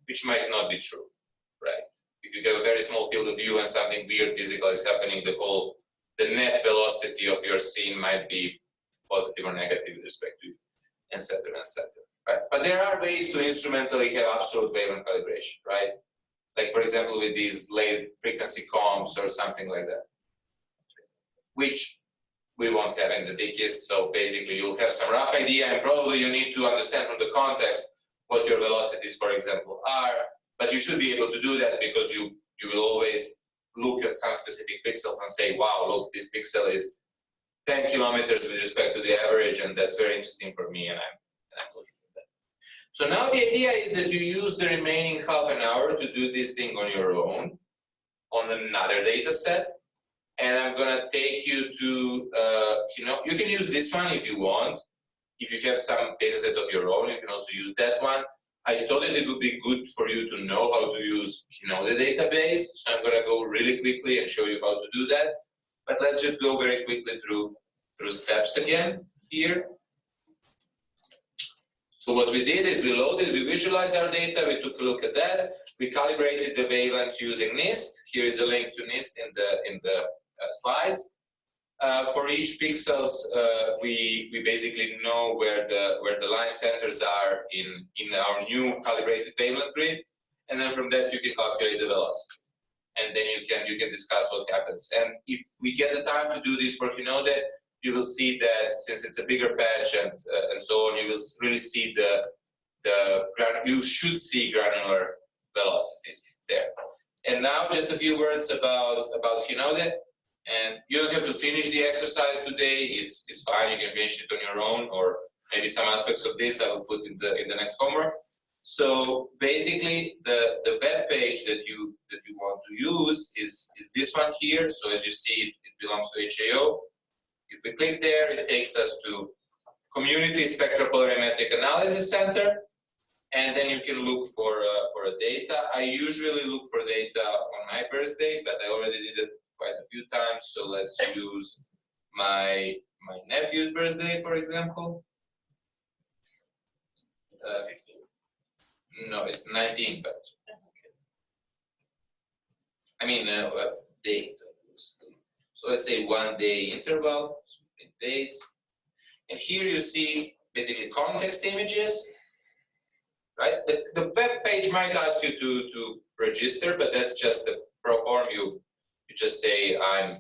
which might not be true, right? If you have a very small field of view and something weird physical is happening, the net velocity of your scene might be positive or negative with respect to you, etc., right? But there are ways to instrumentally have absolute wavelength calibration, right? Like, for example, with these late frequency comps or something like that, which we won't have in the Dickiest. So basically, you'll have some rough idea, and probably you need to understand from the context what your velocities, for example, are. But you should be able to do that because you will always look at some specific pixels and say, wow, look, this pixel is 10 kilometers with respect to the average, and that's very interesting for me, and I'm looking at that. So now the idea is that you use the remaining half an hour to do this thing on your own, on another data set. And I'm gonna take you to, you can use this one if you want. If you have some data set of your own, you can also use that one. I thought that it would be good for you to know how to use, the database. So I'm gonna go really quickly and show you how to do that. But let's just go very quickly through steps again here. So what we did is we visualized our data, we took a look at that, we calibrated the wavelengths using NIST. Here is a link to NIST in the slides. For each pixels, we basically know where the line centers are in our new calibrated wavelength grid, and then from that you can calculate the velocity, and then you can discuss what happens. And if we get the time to do this for Hinode, you will see that since it's a bigger patch and so on, you will really see you should see granular velocities there. And now just a few words about Hinode. And you don't have to finish the exercise today. It's fine. You can finish it on your own, or maybe some aspects of this I will put in the next homework. So basically, the web page that you want to use is this one here. So as you see, it belongs to HAO. If we click there, it takes us to Community Spectropolarimetric Analysis Center, and then you can look for a data. I usually look for data on my birthday, but I already did it quite a few times. So let's use my nephew's birthday, for example. 15. No, it's 19, but I mean date. So let's say 1 day interval, dates, and here you see basically context images, right? The web page might ask you to register, but that's just the pro form. You just say I'm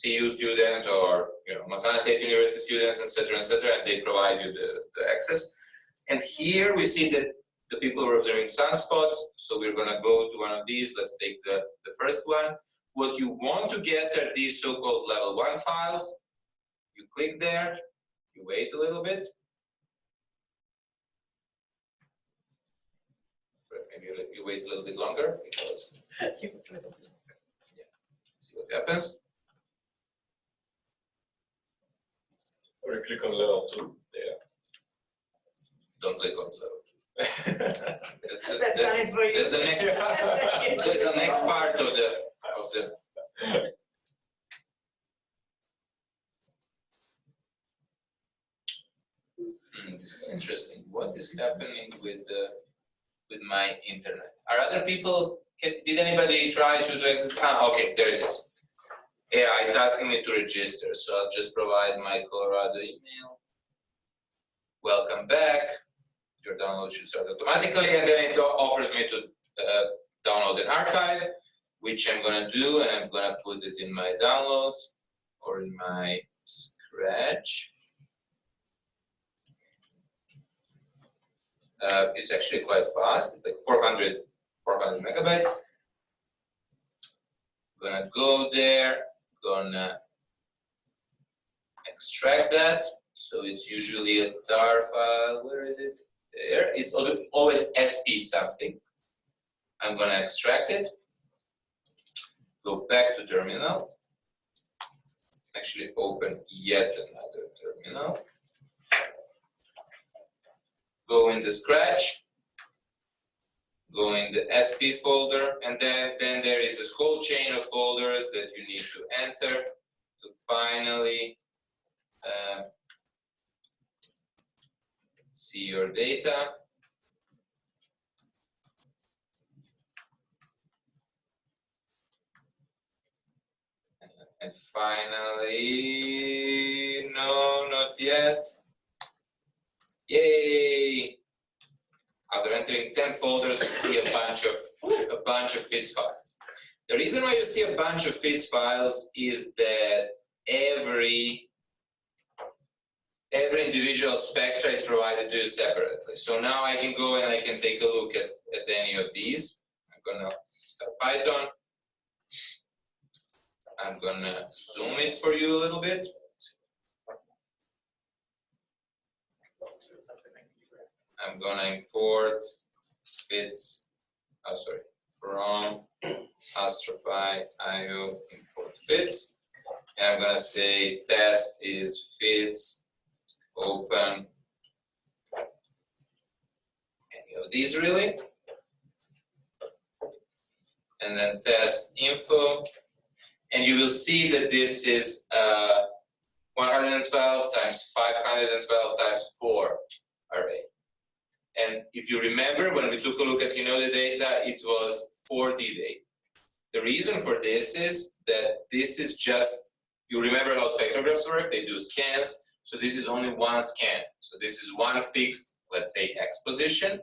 CU student or Montana State University students, etc., and they provide you the access. And here we see that the people are observing sunspots. So we're going to go to one of these. Let's take the first one. What you want to get are these so-called level 1 files. You click there, you wait a little bit. Maybe you wait a little bit longer because see what happens. Or you click on level 2 there. Don't click on level 2. That's the next. That's the next part of the. This is interesting. What is happening with my internet? Are other people? Did anybody try to do access? Okay, there it is. Yeah, it's asking me to register, so I'll just provide my Colorado email. Welcome back. Your download should start automatically, and then it offers me to download an archive, which I'm going to do, and I'm going to put it in my downloads or in my Scratch. It's actually quite fast. It's like 400 megabytes. I'm going to go there, gonna extract that. So it's usually a tar file. Where is it? There. It's always SP something. I'm gonna extract it. Go back to terminal. Actually open yet another terminal. Go in the Scratch. Go in the SP folder, and then there is this whole chain of folders that you need to enter. to finally see your data. And finally, no, not yet. Yay! After entering 10 folders, you see a bunch of FITS files. The reason why you see a bunch of FITS files is that every individual spectra is provided to you separately. So now I can go and I can take a look at any of these. I'm gonna start Python. I'm gonna zoom it for you a little bit. I'm gonna import FITS, from Astropy IO import FITS. And I'm gonna say test is FITS open any of these really. And then test info. And you will see that this is 112 times 512 times 4 array. And if you remember, when we took a look at Hinode data, it was 4D data. The reason for this is that this is just, you remember how spectrographs work, they do scans, so this is only one scan. So this is one fixed, let's say, X position.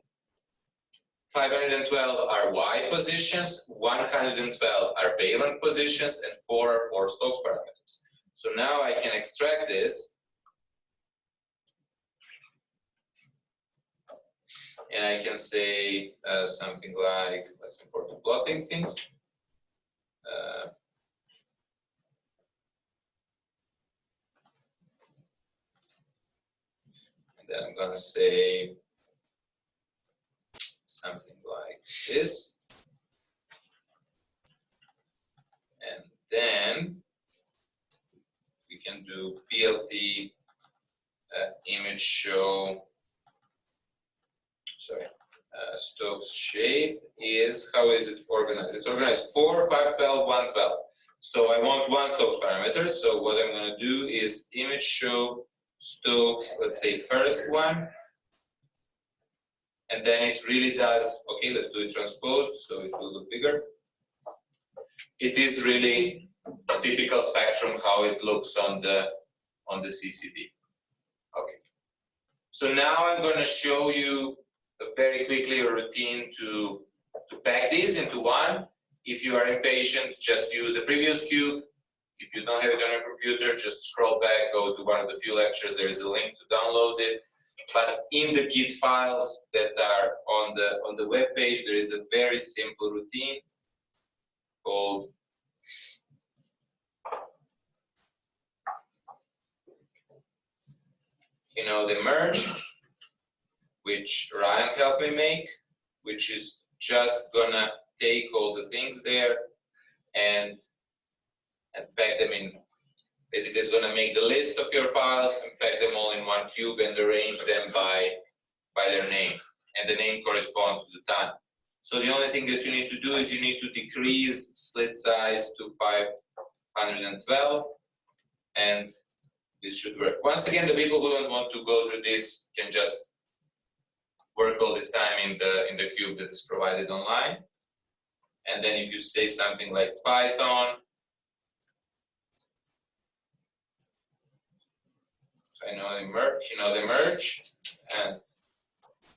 512 are Y positions, 112 are valent positions, and 4 are 4 Stokes parameters. So now I can extract this, and I can say something like, let's import the plotting things. And then I'm gonna say something like this. And then we can do PLT image show, Stokes shape is, how is it organized? It's organized 4, 5, 12, 1, 12. So I want one Stokes parameter. So what I'm going to do is image show Stokes, let's say first one. And then it really does, okay, let's do it transposed so it will look bigger. It is really a typical spectrum how it looks on the CCD. Okay. So now I'm going to show you very quickly a routine to pack these into one. If you are impatient, just use the previous cube. If you don't have it on your computer, just scroll back, go to one of the few lectures. There is a link to download it. But in the Git files that are on the web page, there is a very simple routine called the merge, which Ryan helped me make, which is just gonna take all the things there and pack them in. Basically, it's gonna make the list of your files and pack them all in one cube and arrange them by their name, and the name corresponds to the time. So the only thing that you need to do is you need to decrease slit size to 512, and this should work. Once again, the people who don't want to go through this can just work all this time in the cube that is provided online. And then if you say something like Python, I know the merge, and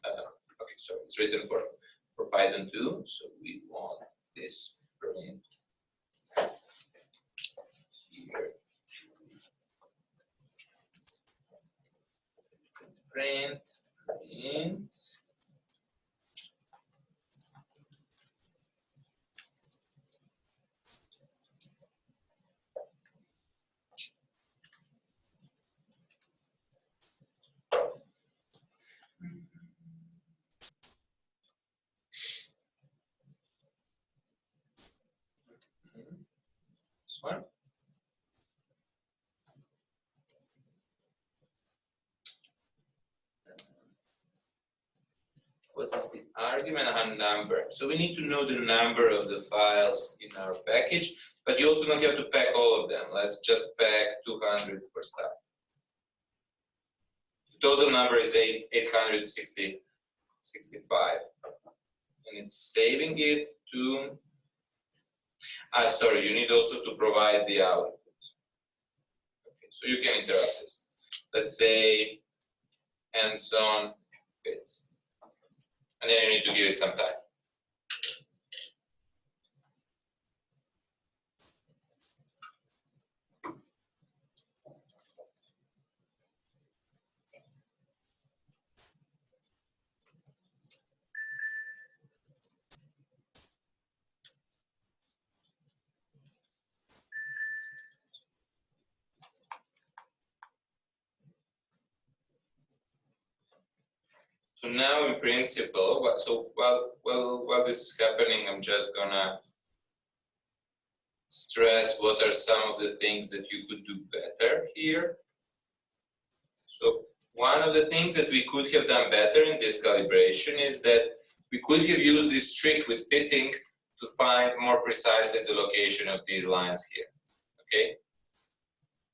okay, so it's written for Python 2, so we want this print here. Print. This one. What what's the argument number? So we need to know the number of the files in our package, but you also don't have to pack all of them. Let's just pack 200 for start. The total number is 865. And it's saving it to, sorry, you need also to provide the output. Okay, so you can interrupt this. Let's say Anson bits. And then you need to give it some time. So now in principle, so while this is happening, I'm just gonna stress what are some of the things that you could do better here. So one of the things that we could have done better in this calibration is that we could have used this trick with fitting to find more precisely the location of these lines here, okay?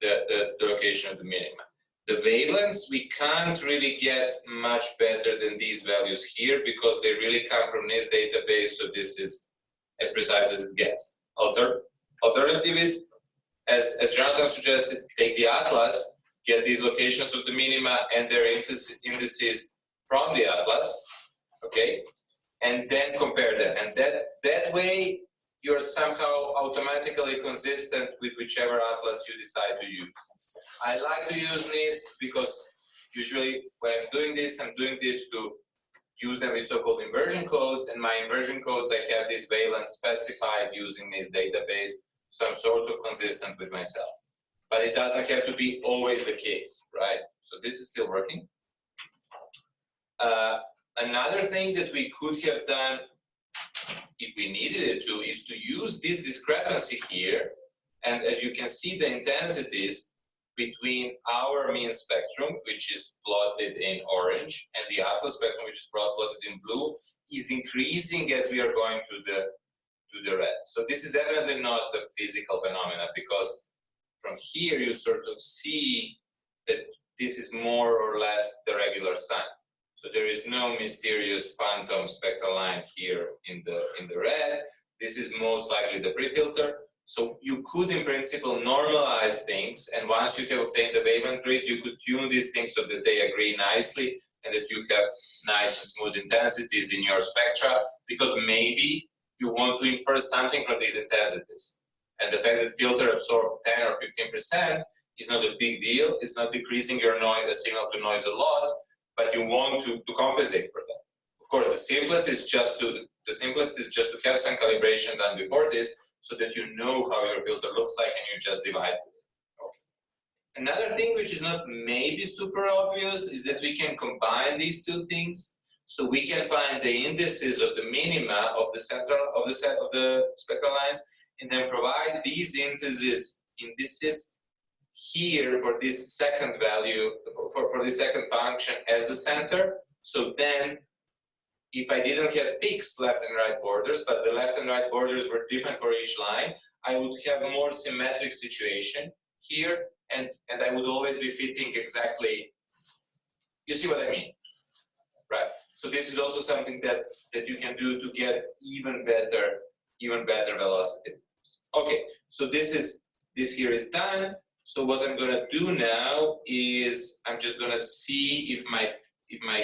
The location of the minima. The valence, we can't really get much better than these values here because they really come from this database, so this is as precise as it gets. Alternative is, as Jonathan suggested, take the atlas, get these locations of the minima and their indices from the atlas, okay, and then compare them. And that way, you're somehow automatically consistent with whichever atlas you decide to use. I like to use NIST because usually when I'm doing this to use them with so-called inversion codes, and my inversion codes, I have this valence specified using this database, so I'm sort of consistent with myself. But it doesn't have to be always the case, right? So this is still working. Another thing that we could have done if we needed it to, is to use this discrepancy here, and as you can see, the intensities between our mean spectrum, which is plotted in orange, and the atlas spectrum, which is plotted in blue, is increasing as we are going to the red. So this is definitely not a physical phenomenon, because from here you sort of see that this is more or less the regular sun. So there is no mysterious phantom spectral line here in the red. This is most likely the pre-filter. So you could, in principle, normalize things, and once you have obtained the wavelength grid, you could tune these things so that they agree nicely, and that you have nice and smooth intensities in your spectra, because maybe you want to infer something from these intensities. And the fact that filter absorb 10 or 15% is not a big deal. It's not decreasing your noise, the signal to noise a lot, but you want to compensate for that. Of course, the simplest is just to have some calibration done before this, so that you know how your filter looks like, and you just divide it. Okay. Another thing which is not maybe super obvious is that we can combine these two things. So we can find the indices of the minima of the central of the set of the spectral lines, and then provide these indices here for this second value, for this second function as the center. So then, if I didn't have fixed left and right borders, but the left and right borders were different for each line, I would have a more symmetric situation here, and I would always be fitting exactly. You see what I mean, right? So this is also something that you can do to get even better velocity. Okay, so this here is done. So what I'm gonna do now is I'm just gonna see if my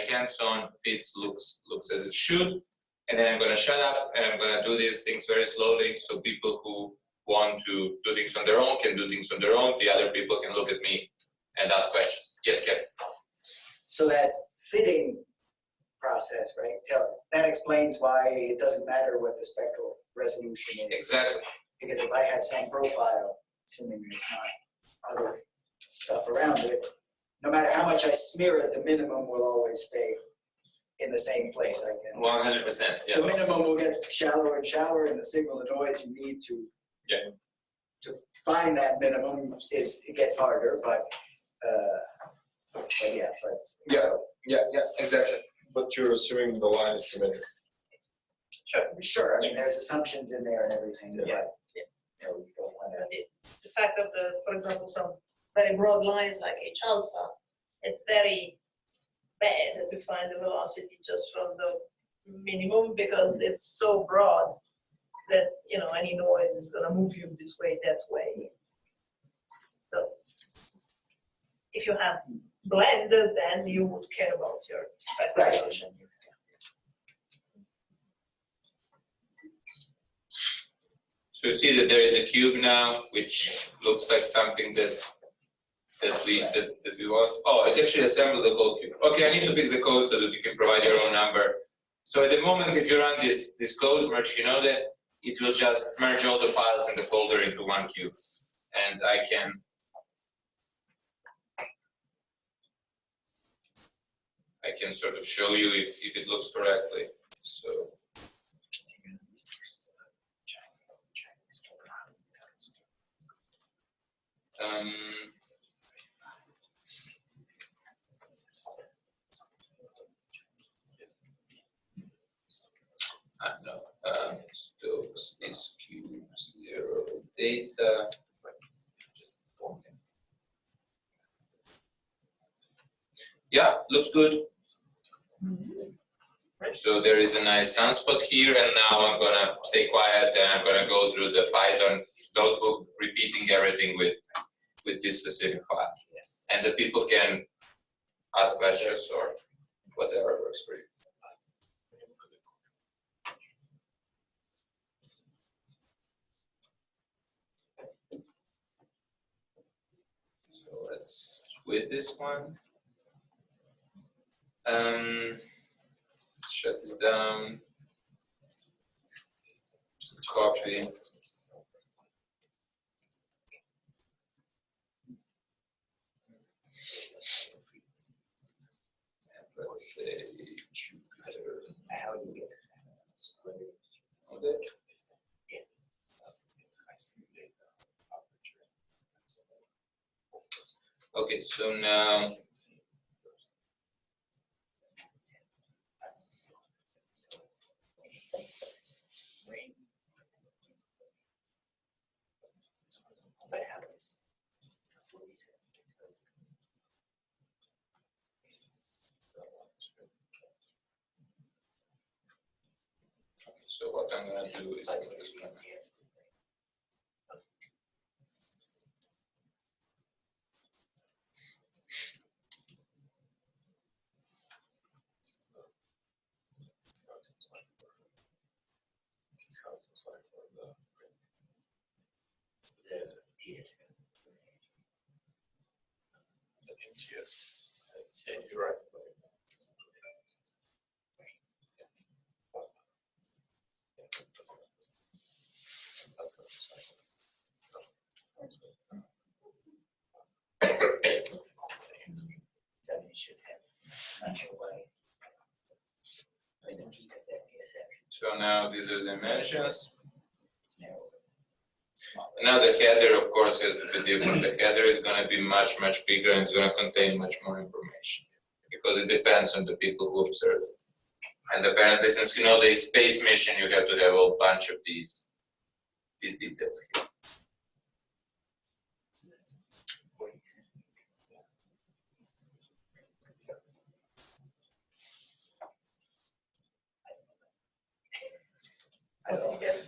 hands-on fits looks as it should, and then I'm gonna shut up and I'm gonna do these things very slowly, so people who want to do things on their own can do things on their own. The other people can look at me and ask questions. Yes, Kevin. So that fitting process, right? That explains why it doesn't matter what the spectral resolution is. Exactly. Because if I have some profile, assuming there's not other stuff around it, no matter how much I smear it, the minimum will always stay in the same place. 100%. Yeah. The minimum will get shallower and shallower, and the signal to noise you need to find that minimum it gets harder, but yeah, Yeah, exactly. But you're assuming the line is symmetric. Sure, I mean, there's assumptions in there and everything, Yeah. but, so we don't wanna. The fact that for example, some very broad lines like H alpha, it's very bad to find the velocity just from the minimum because it's so broad that, any noise is gonna move you this way, that way. So if you have blend, then you would care about your spectral resolution. So you see that there is a cube now, which looks like something that we want. Oh, it actually assembled the whole cube. Okay, I need to fix the code so that you can provide your own number. So at the moment, if you run this code, merge that it will just merge all the files in the folder into one cube, and I can sort of show you if it looks correctly. So. Stokes is cube 0 data. Yeah, looks good. So there is a nice sunspot here, and now I'm gonna stay quiet and I'm gonna go through the Python notebook, repeating everything with this specific file. And the people can ask questions or whatever works for you. So let's quit this one. Shut this down. Just copy. Let's say Jupyter. How do you get Okay. Okay, so now What happens? so what I'm gonna do is Yeah, you're right. So you should have, not sure why. I think he did that PSF. so now these are the dimensions. It's narrow. Now the header, of course, has to be different. The header is going to be much bigger and it's going to contain much more information because it depends on the people who observe it. And apparently, since the space mission, you have to have a whole bunch of these details here. I don't know.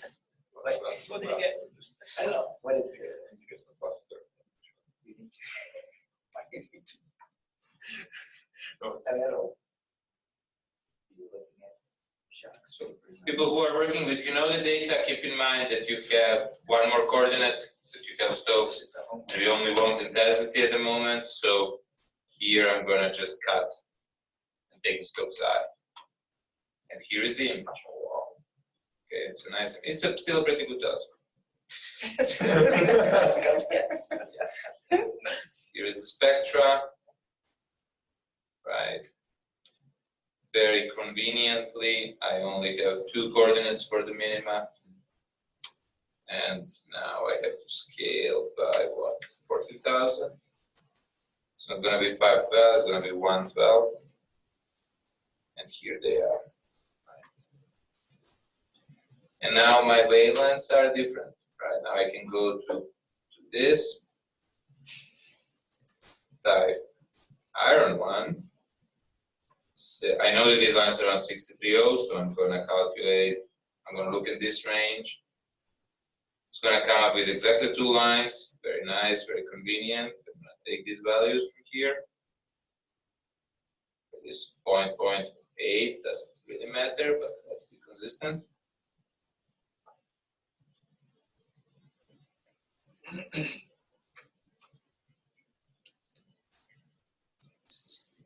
What did you get? I don't know, what is this? Need to get some faster. You need to- why you need to- No, it's- I don't know. You're looking at shocks. People who are working with the data, keep in mind that you have one more coordinate, that you have Stokes, and we only want intensity at the moment. So here I'm going to just cut and take Stokes I. And here is the image. Okay, it's still a pretty good telescope. Yes. Here is the spectra, right? Very conveniently, I only have 2 coordinates for the minima. And now I have to scale by what, 40,000? It's not going to be 512, it's going to be 112. and here they are. And now my wavelengths are different, right? Now I can go to this, type iron one. So I know that these lines are around 63.0, so I'm going to calculate, I'm going to look at this range. It's going to come up with exactly 2 lines, very nice, very convenient. I'm going to take these values from here. This 0.8 doesn't really matter, but let's be consistent.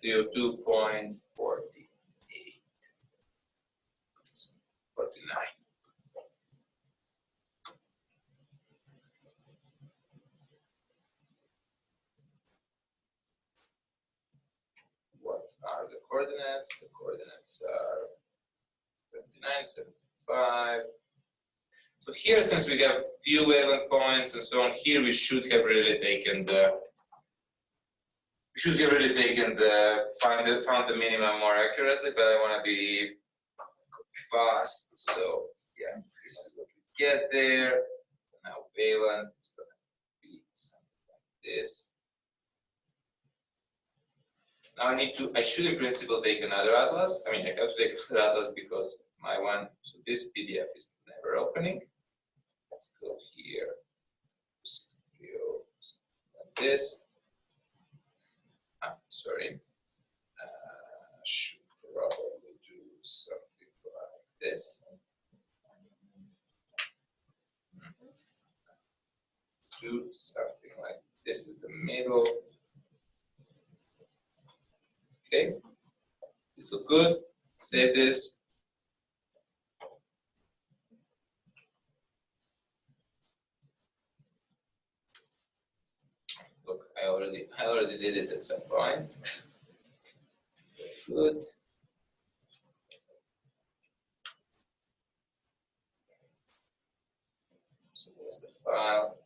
CO 2.48, 49. What are the coordinates? The coordinates are 29, 75. So here, since we have few wavelength points and so on, here we should have really taken the found the minimum more accurately, but I want to be fast. So yeah, this is what we get there. Now wavelength is going to be something like this. Now I should in principle take another atlas. I mean, I have to take another atlas because my one, so this PDF is never opening. Let's go here, 63.0, like this. Sorry, should probably do something like this. Do something like this is the middle. Okay, this look good. Save this. Look, I already did it at some point. Good. So there's the file.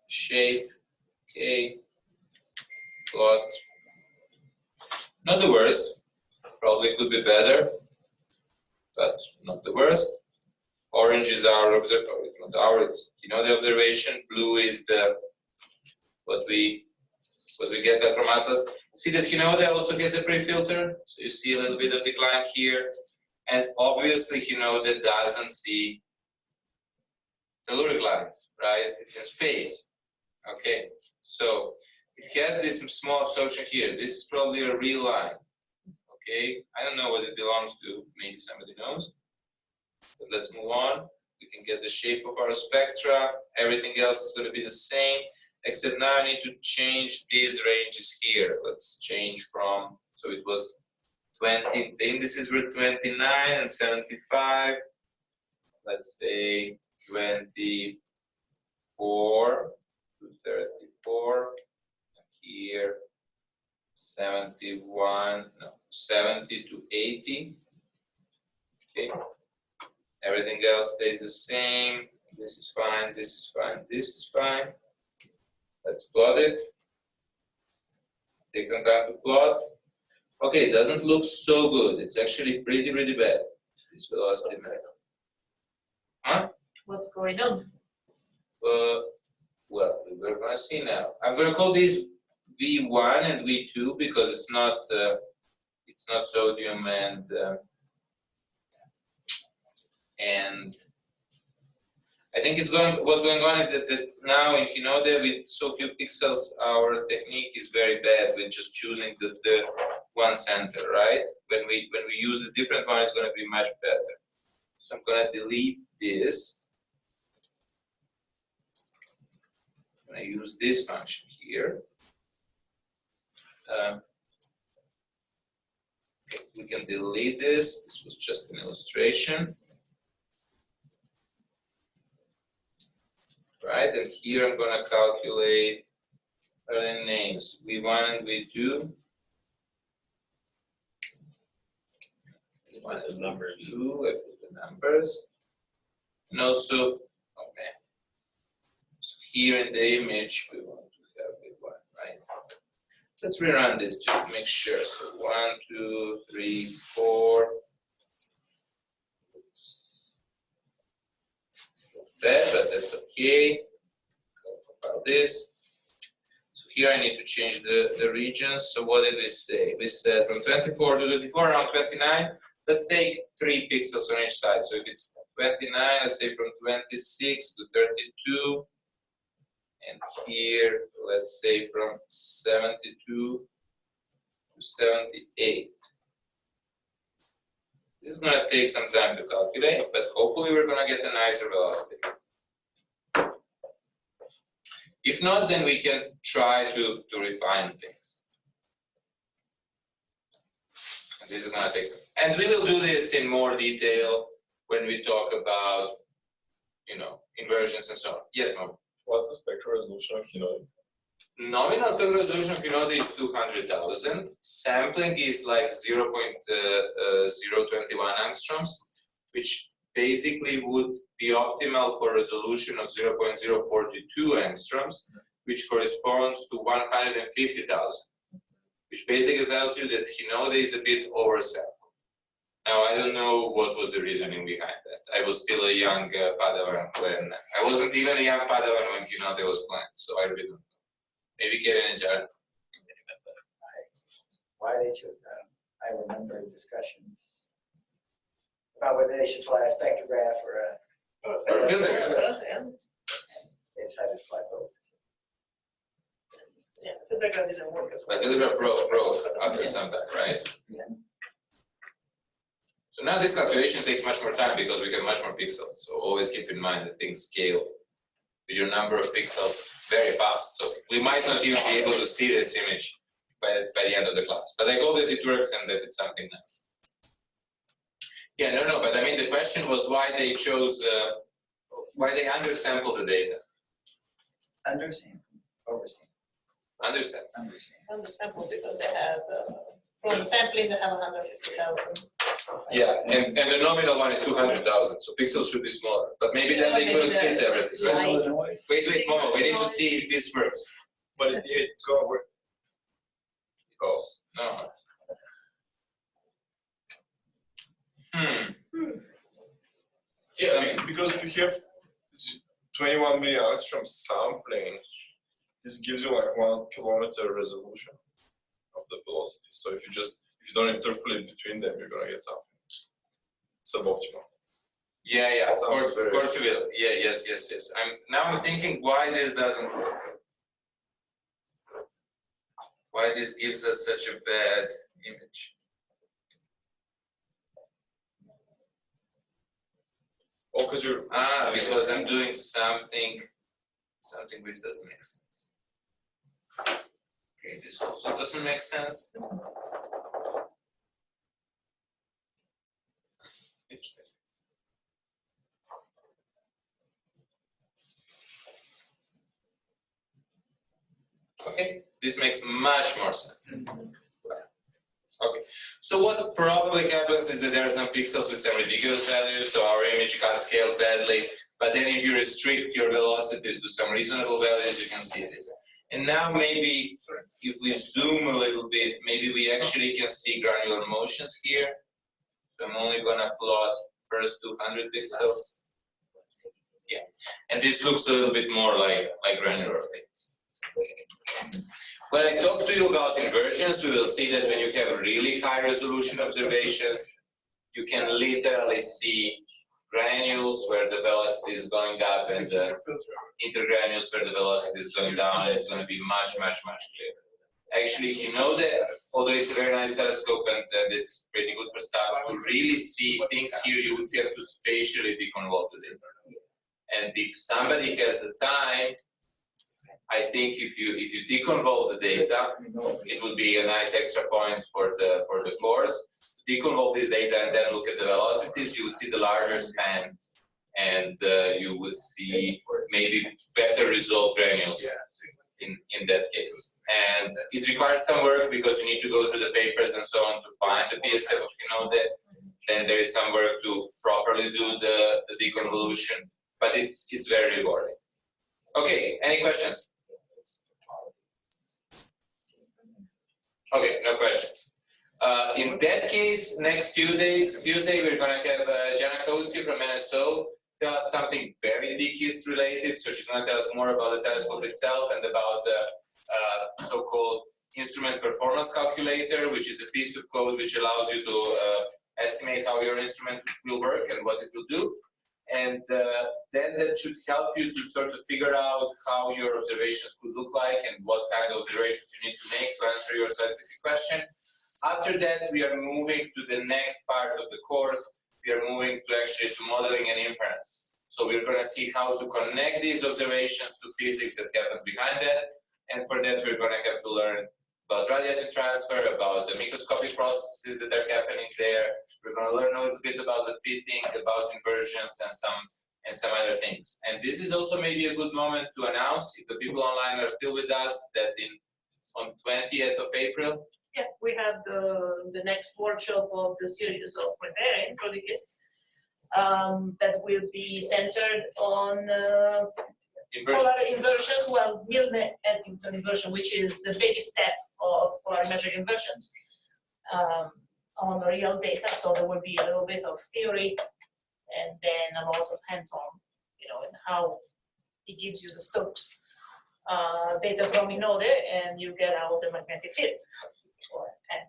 Shape. Okay. Plot. Not the worst. Probably could be better, but not the worst. Orange is our observation, not our, it's the observation. Blue is the what we get from atlas. See that Hinode also gets a pre-filter, so you see a little bit of decline here, and obviously Hinode doesn't see telluric lines, right? It's in space. Okay, so it has this small absorption here. This is probably a real line. Okay, I don't know what it belongs to. Maybe somebody knows. But let's move on. We can get the shape of our spectra. Everything else is going to be the same, except now I need to change these ranges here. Let's change from, so it was 20, the indices were 29 and 75. Let's say 24 to 34. Here, 71, no, 70 to 80. Okay. Everything else stays the same. This is fine, this is fine, this is fine. Let's plot it. Take some time to plot. Okay, it doesn't look so good. It's actually pretty bad. This velocity map. Huh? What's going on? Well, we're going to see now. I'm going to call these V1 and V2 because it's not sodium and I think what's going on is that now in Hinode with so few pixels, our technique is very bad with just choosing the one center, right? When we use a different one, it's going to be much better. So I'm going to delete this. I'm going to use this function here. Okay, we can delete this. This was just an illustration. Right, and here I'm going to calculate the names V1 and V2. V1 and number 2, I put the numbers. And also, okay, so here in the image, we want to have the one, right? Let's rerun this just to make sure. So 1, 2, 3, 4. That, but that's okay. About this. So here I need to change the regions. So what did we say? We said from 24 to 24, around 29. Let's take 3 pixels on each side. So if it's 29, let's say from 26 to 32. And here, let's say from 72 to 78. This is going to take some time to calculate, but hopefully we're going to get a nicer velocity. If not, then we can try to refine things. And this is going to take some. And we will do this in more detail when we talk about, inversions and so on. Yes, Mom? What's the spectral resolution of Hinode? Nominal spectral resolution of Hinode is 200,000. Sampling is like 0.021 angstroms, which basically would be optimal for resolution of 0.042 angstroms, which corresponds to 150,000, which basically tells you that Hinode is a bit oversampled. Now, I don't know what was the reasoning behind that. I was still a young Padawan when, I wasn't even a young Padawan when Hinode was planned, so I really don't know. Maybe Kevin and Jared. Why they chose that? I remember discussions about whether they should fly a spectrograph or a. Or a filter. They decided to fly both. Yeah, filter didn't work as well. But filter broke after some time, right? Yeah. So now this calculation takes much more time because we have much more pixels. So always keep in mind that things scale with your number of pixels very fast. So we might not even be able to see this image by the end of the class. But I hope that it works and that it's something nice. Yeah, no, but I mean the question was why they chose, why they undersampled the data. Undersample, oversample, Undersample. undersample. On the sample because they have, from the sampling they have 150,000. Yeah, and the nominal one is 200,000, so pixels should be smaller. But maybe then they couldn't fit everything. Right? Right. Wait, Momo, we need to see if this works. But it's gonna work. Oh. No. Yeah, I mean, because if you have 21 million angstroms sampling, this gives you like 1 kilometer resolution of the velocity. So if you don't interpolate between them, you're gonna get something suboptimal. Yeah, of Sounds course very- you will. Yeah, yes. I'm thinking why this doesn't work. Why this gives us such a bad image. Oh, because you're Because I'm doing something which doesn't make sense. Okay, this also doesn't make sense. Interesting. Okay, this makes much more sense. Okay, so what probably happens is that there are some pixels with some ridiculous values, so our image got scaled badly. But then if you restrict your velocities to some reasonable values, you can see this. And now maybe if we zoom a little bit, maybe we actually can see granular motions here. So I'm only gonna plot first 200 pixels. Yeah, and this looks a little bit more like granular things. When I talk to you about inversions, we will see that when you have really high resolution observations, you can literally see granules where the velocity is going up and intergranules where the velocity is going down, and it's going to be much clearer. Actually, you know that, although it's a very nice telescope and it's pretty good for stuff, to really see things here, you would have to spatially deconvolve the data. And if somebody has the time, I think if you deconvolve the data, it would be a nice extra points for the course. Deconvolve this data and then look at the velocities, you would see the larger span, and you would see maybe better resolved granules in that case. And it requires some work because you need to go through the papers and so on to find the PSF of Hinode. Then there is some work to properly do the deconvolution, but it's very rewarding. Okay, any questions? Okay, no questions. In that case, next Tuesday we're gonna have Jana Coetzee from NSO tell us something very DKIST related. So she's gonna tell us more about the telescope itself and about the so-called instrument performance calculator, which is a piece of code which allows you to estimate how your instrument will work and what it will do. And then that should help you to sort of figure out how your observations could look like and what kind of observations you need to make to answer your scientific question. After that, we are moving to the next part of the course. We are moving to actually to modeling and inference. So we're going to see how to connect these observations to physics that happens behind that. And for that, we're going to have to learn about radiative transfer, about the microscopic processes that are happening there. We're going to learn a little bit about the fitting, about inversions, and some other things. And this is also maybe a good moment to announce, if the people online are still with us, that on 20th of April. Yeah, we have the next workshop of the series of preparing for the GIST that will be centered on polar inversions, well, Milne-Eddington inversion, which is the baby step of polarimetric inversions on real data. So there will be a little bit of theory and then a lot of hands-on, and how it gives you the Stokes data from Inode, and you get out the magnetic field.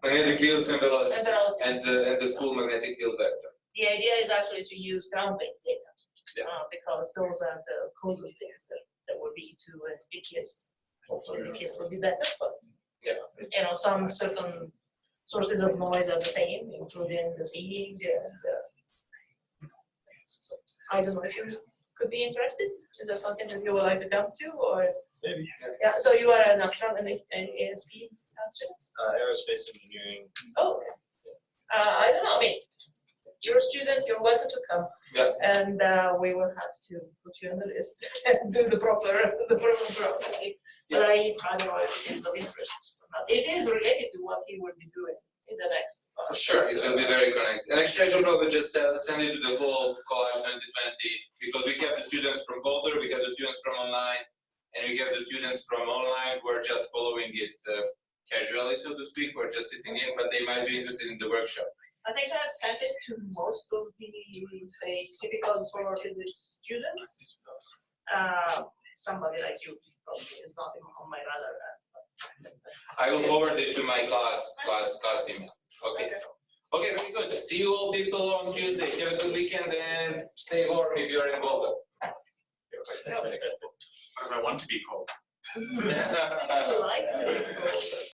Magnetic fields and velocities, and the full magnetic field vector. The idea is actually to use ground-based data, because those are the closest things that would be to DKIST. Hopefully DKIST will be better, but some certain sources of noise are the same, including the seeing. I don't know if you could be interested. Is there something that you would like to come to, or? Maybe. Yeah. So you are an astronomy and ASP student. Aerospace engineering. Oh, okay. I don't know. I mean, you're a student. You're welcome to come. Yeah. And we will have to put you on the list and do the proper bureaucracy. But I don't know if it is of interest or not. It is related to what he will be doing in the next. Sure, it will be very connected. And actually, I should probably just send it to the whole college 2020, because we have the students from Boulder, we have the students from online, and we have the students from online who are just following it casually, so to speak, who are just sitting in, but they might be interested in the workshop. I think I've sent it to most of the, say, typical solar physics students. Somebody like you probably is not on my radar. I will forward it to my class email. Okay. Okay, very good. See you all people on Tuesday. Have a good weekend and stay warm if you're in Boulder. What if I want to be cold? I like to.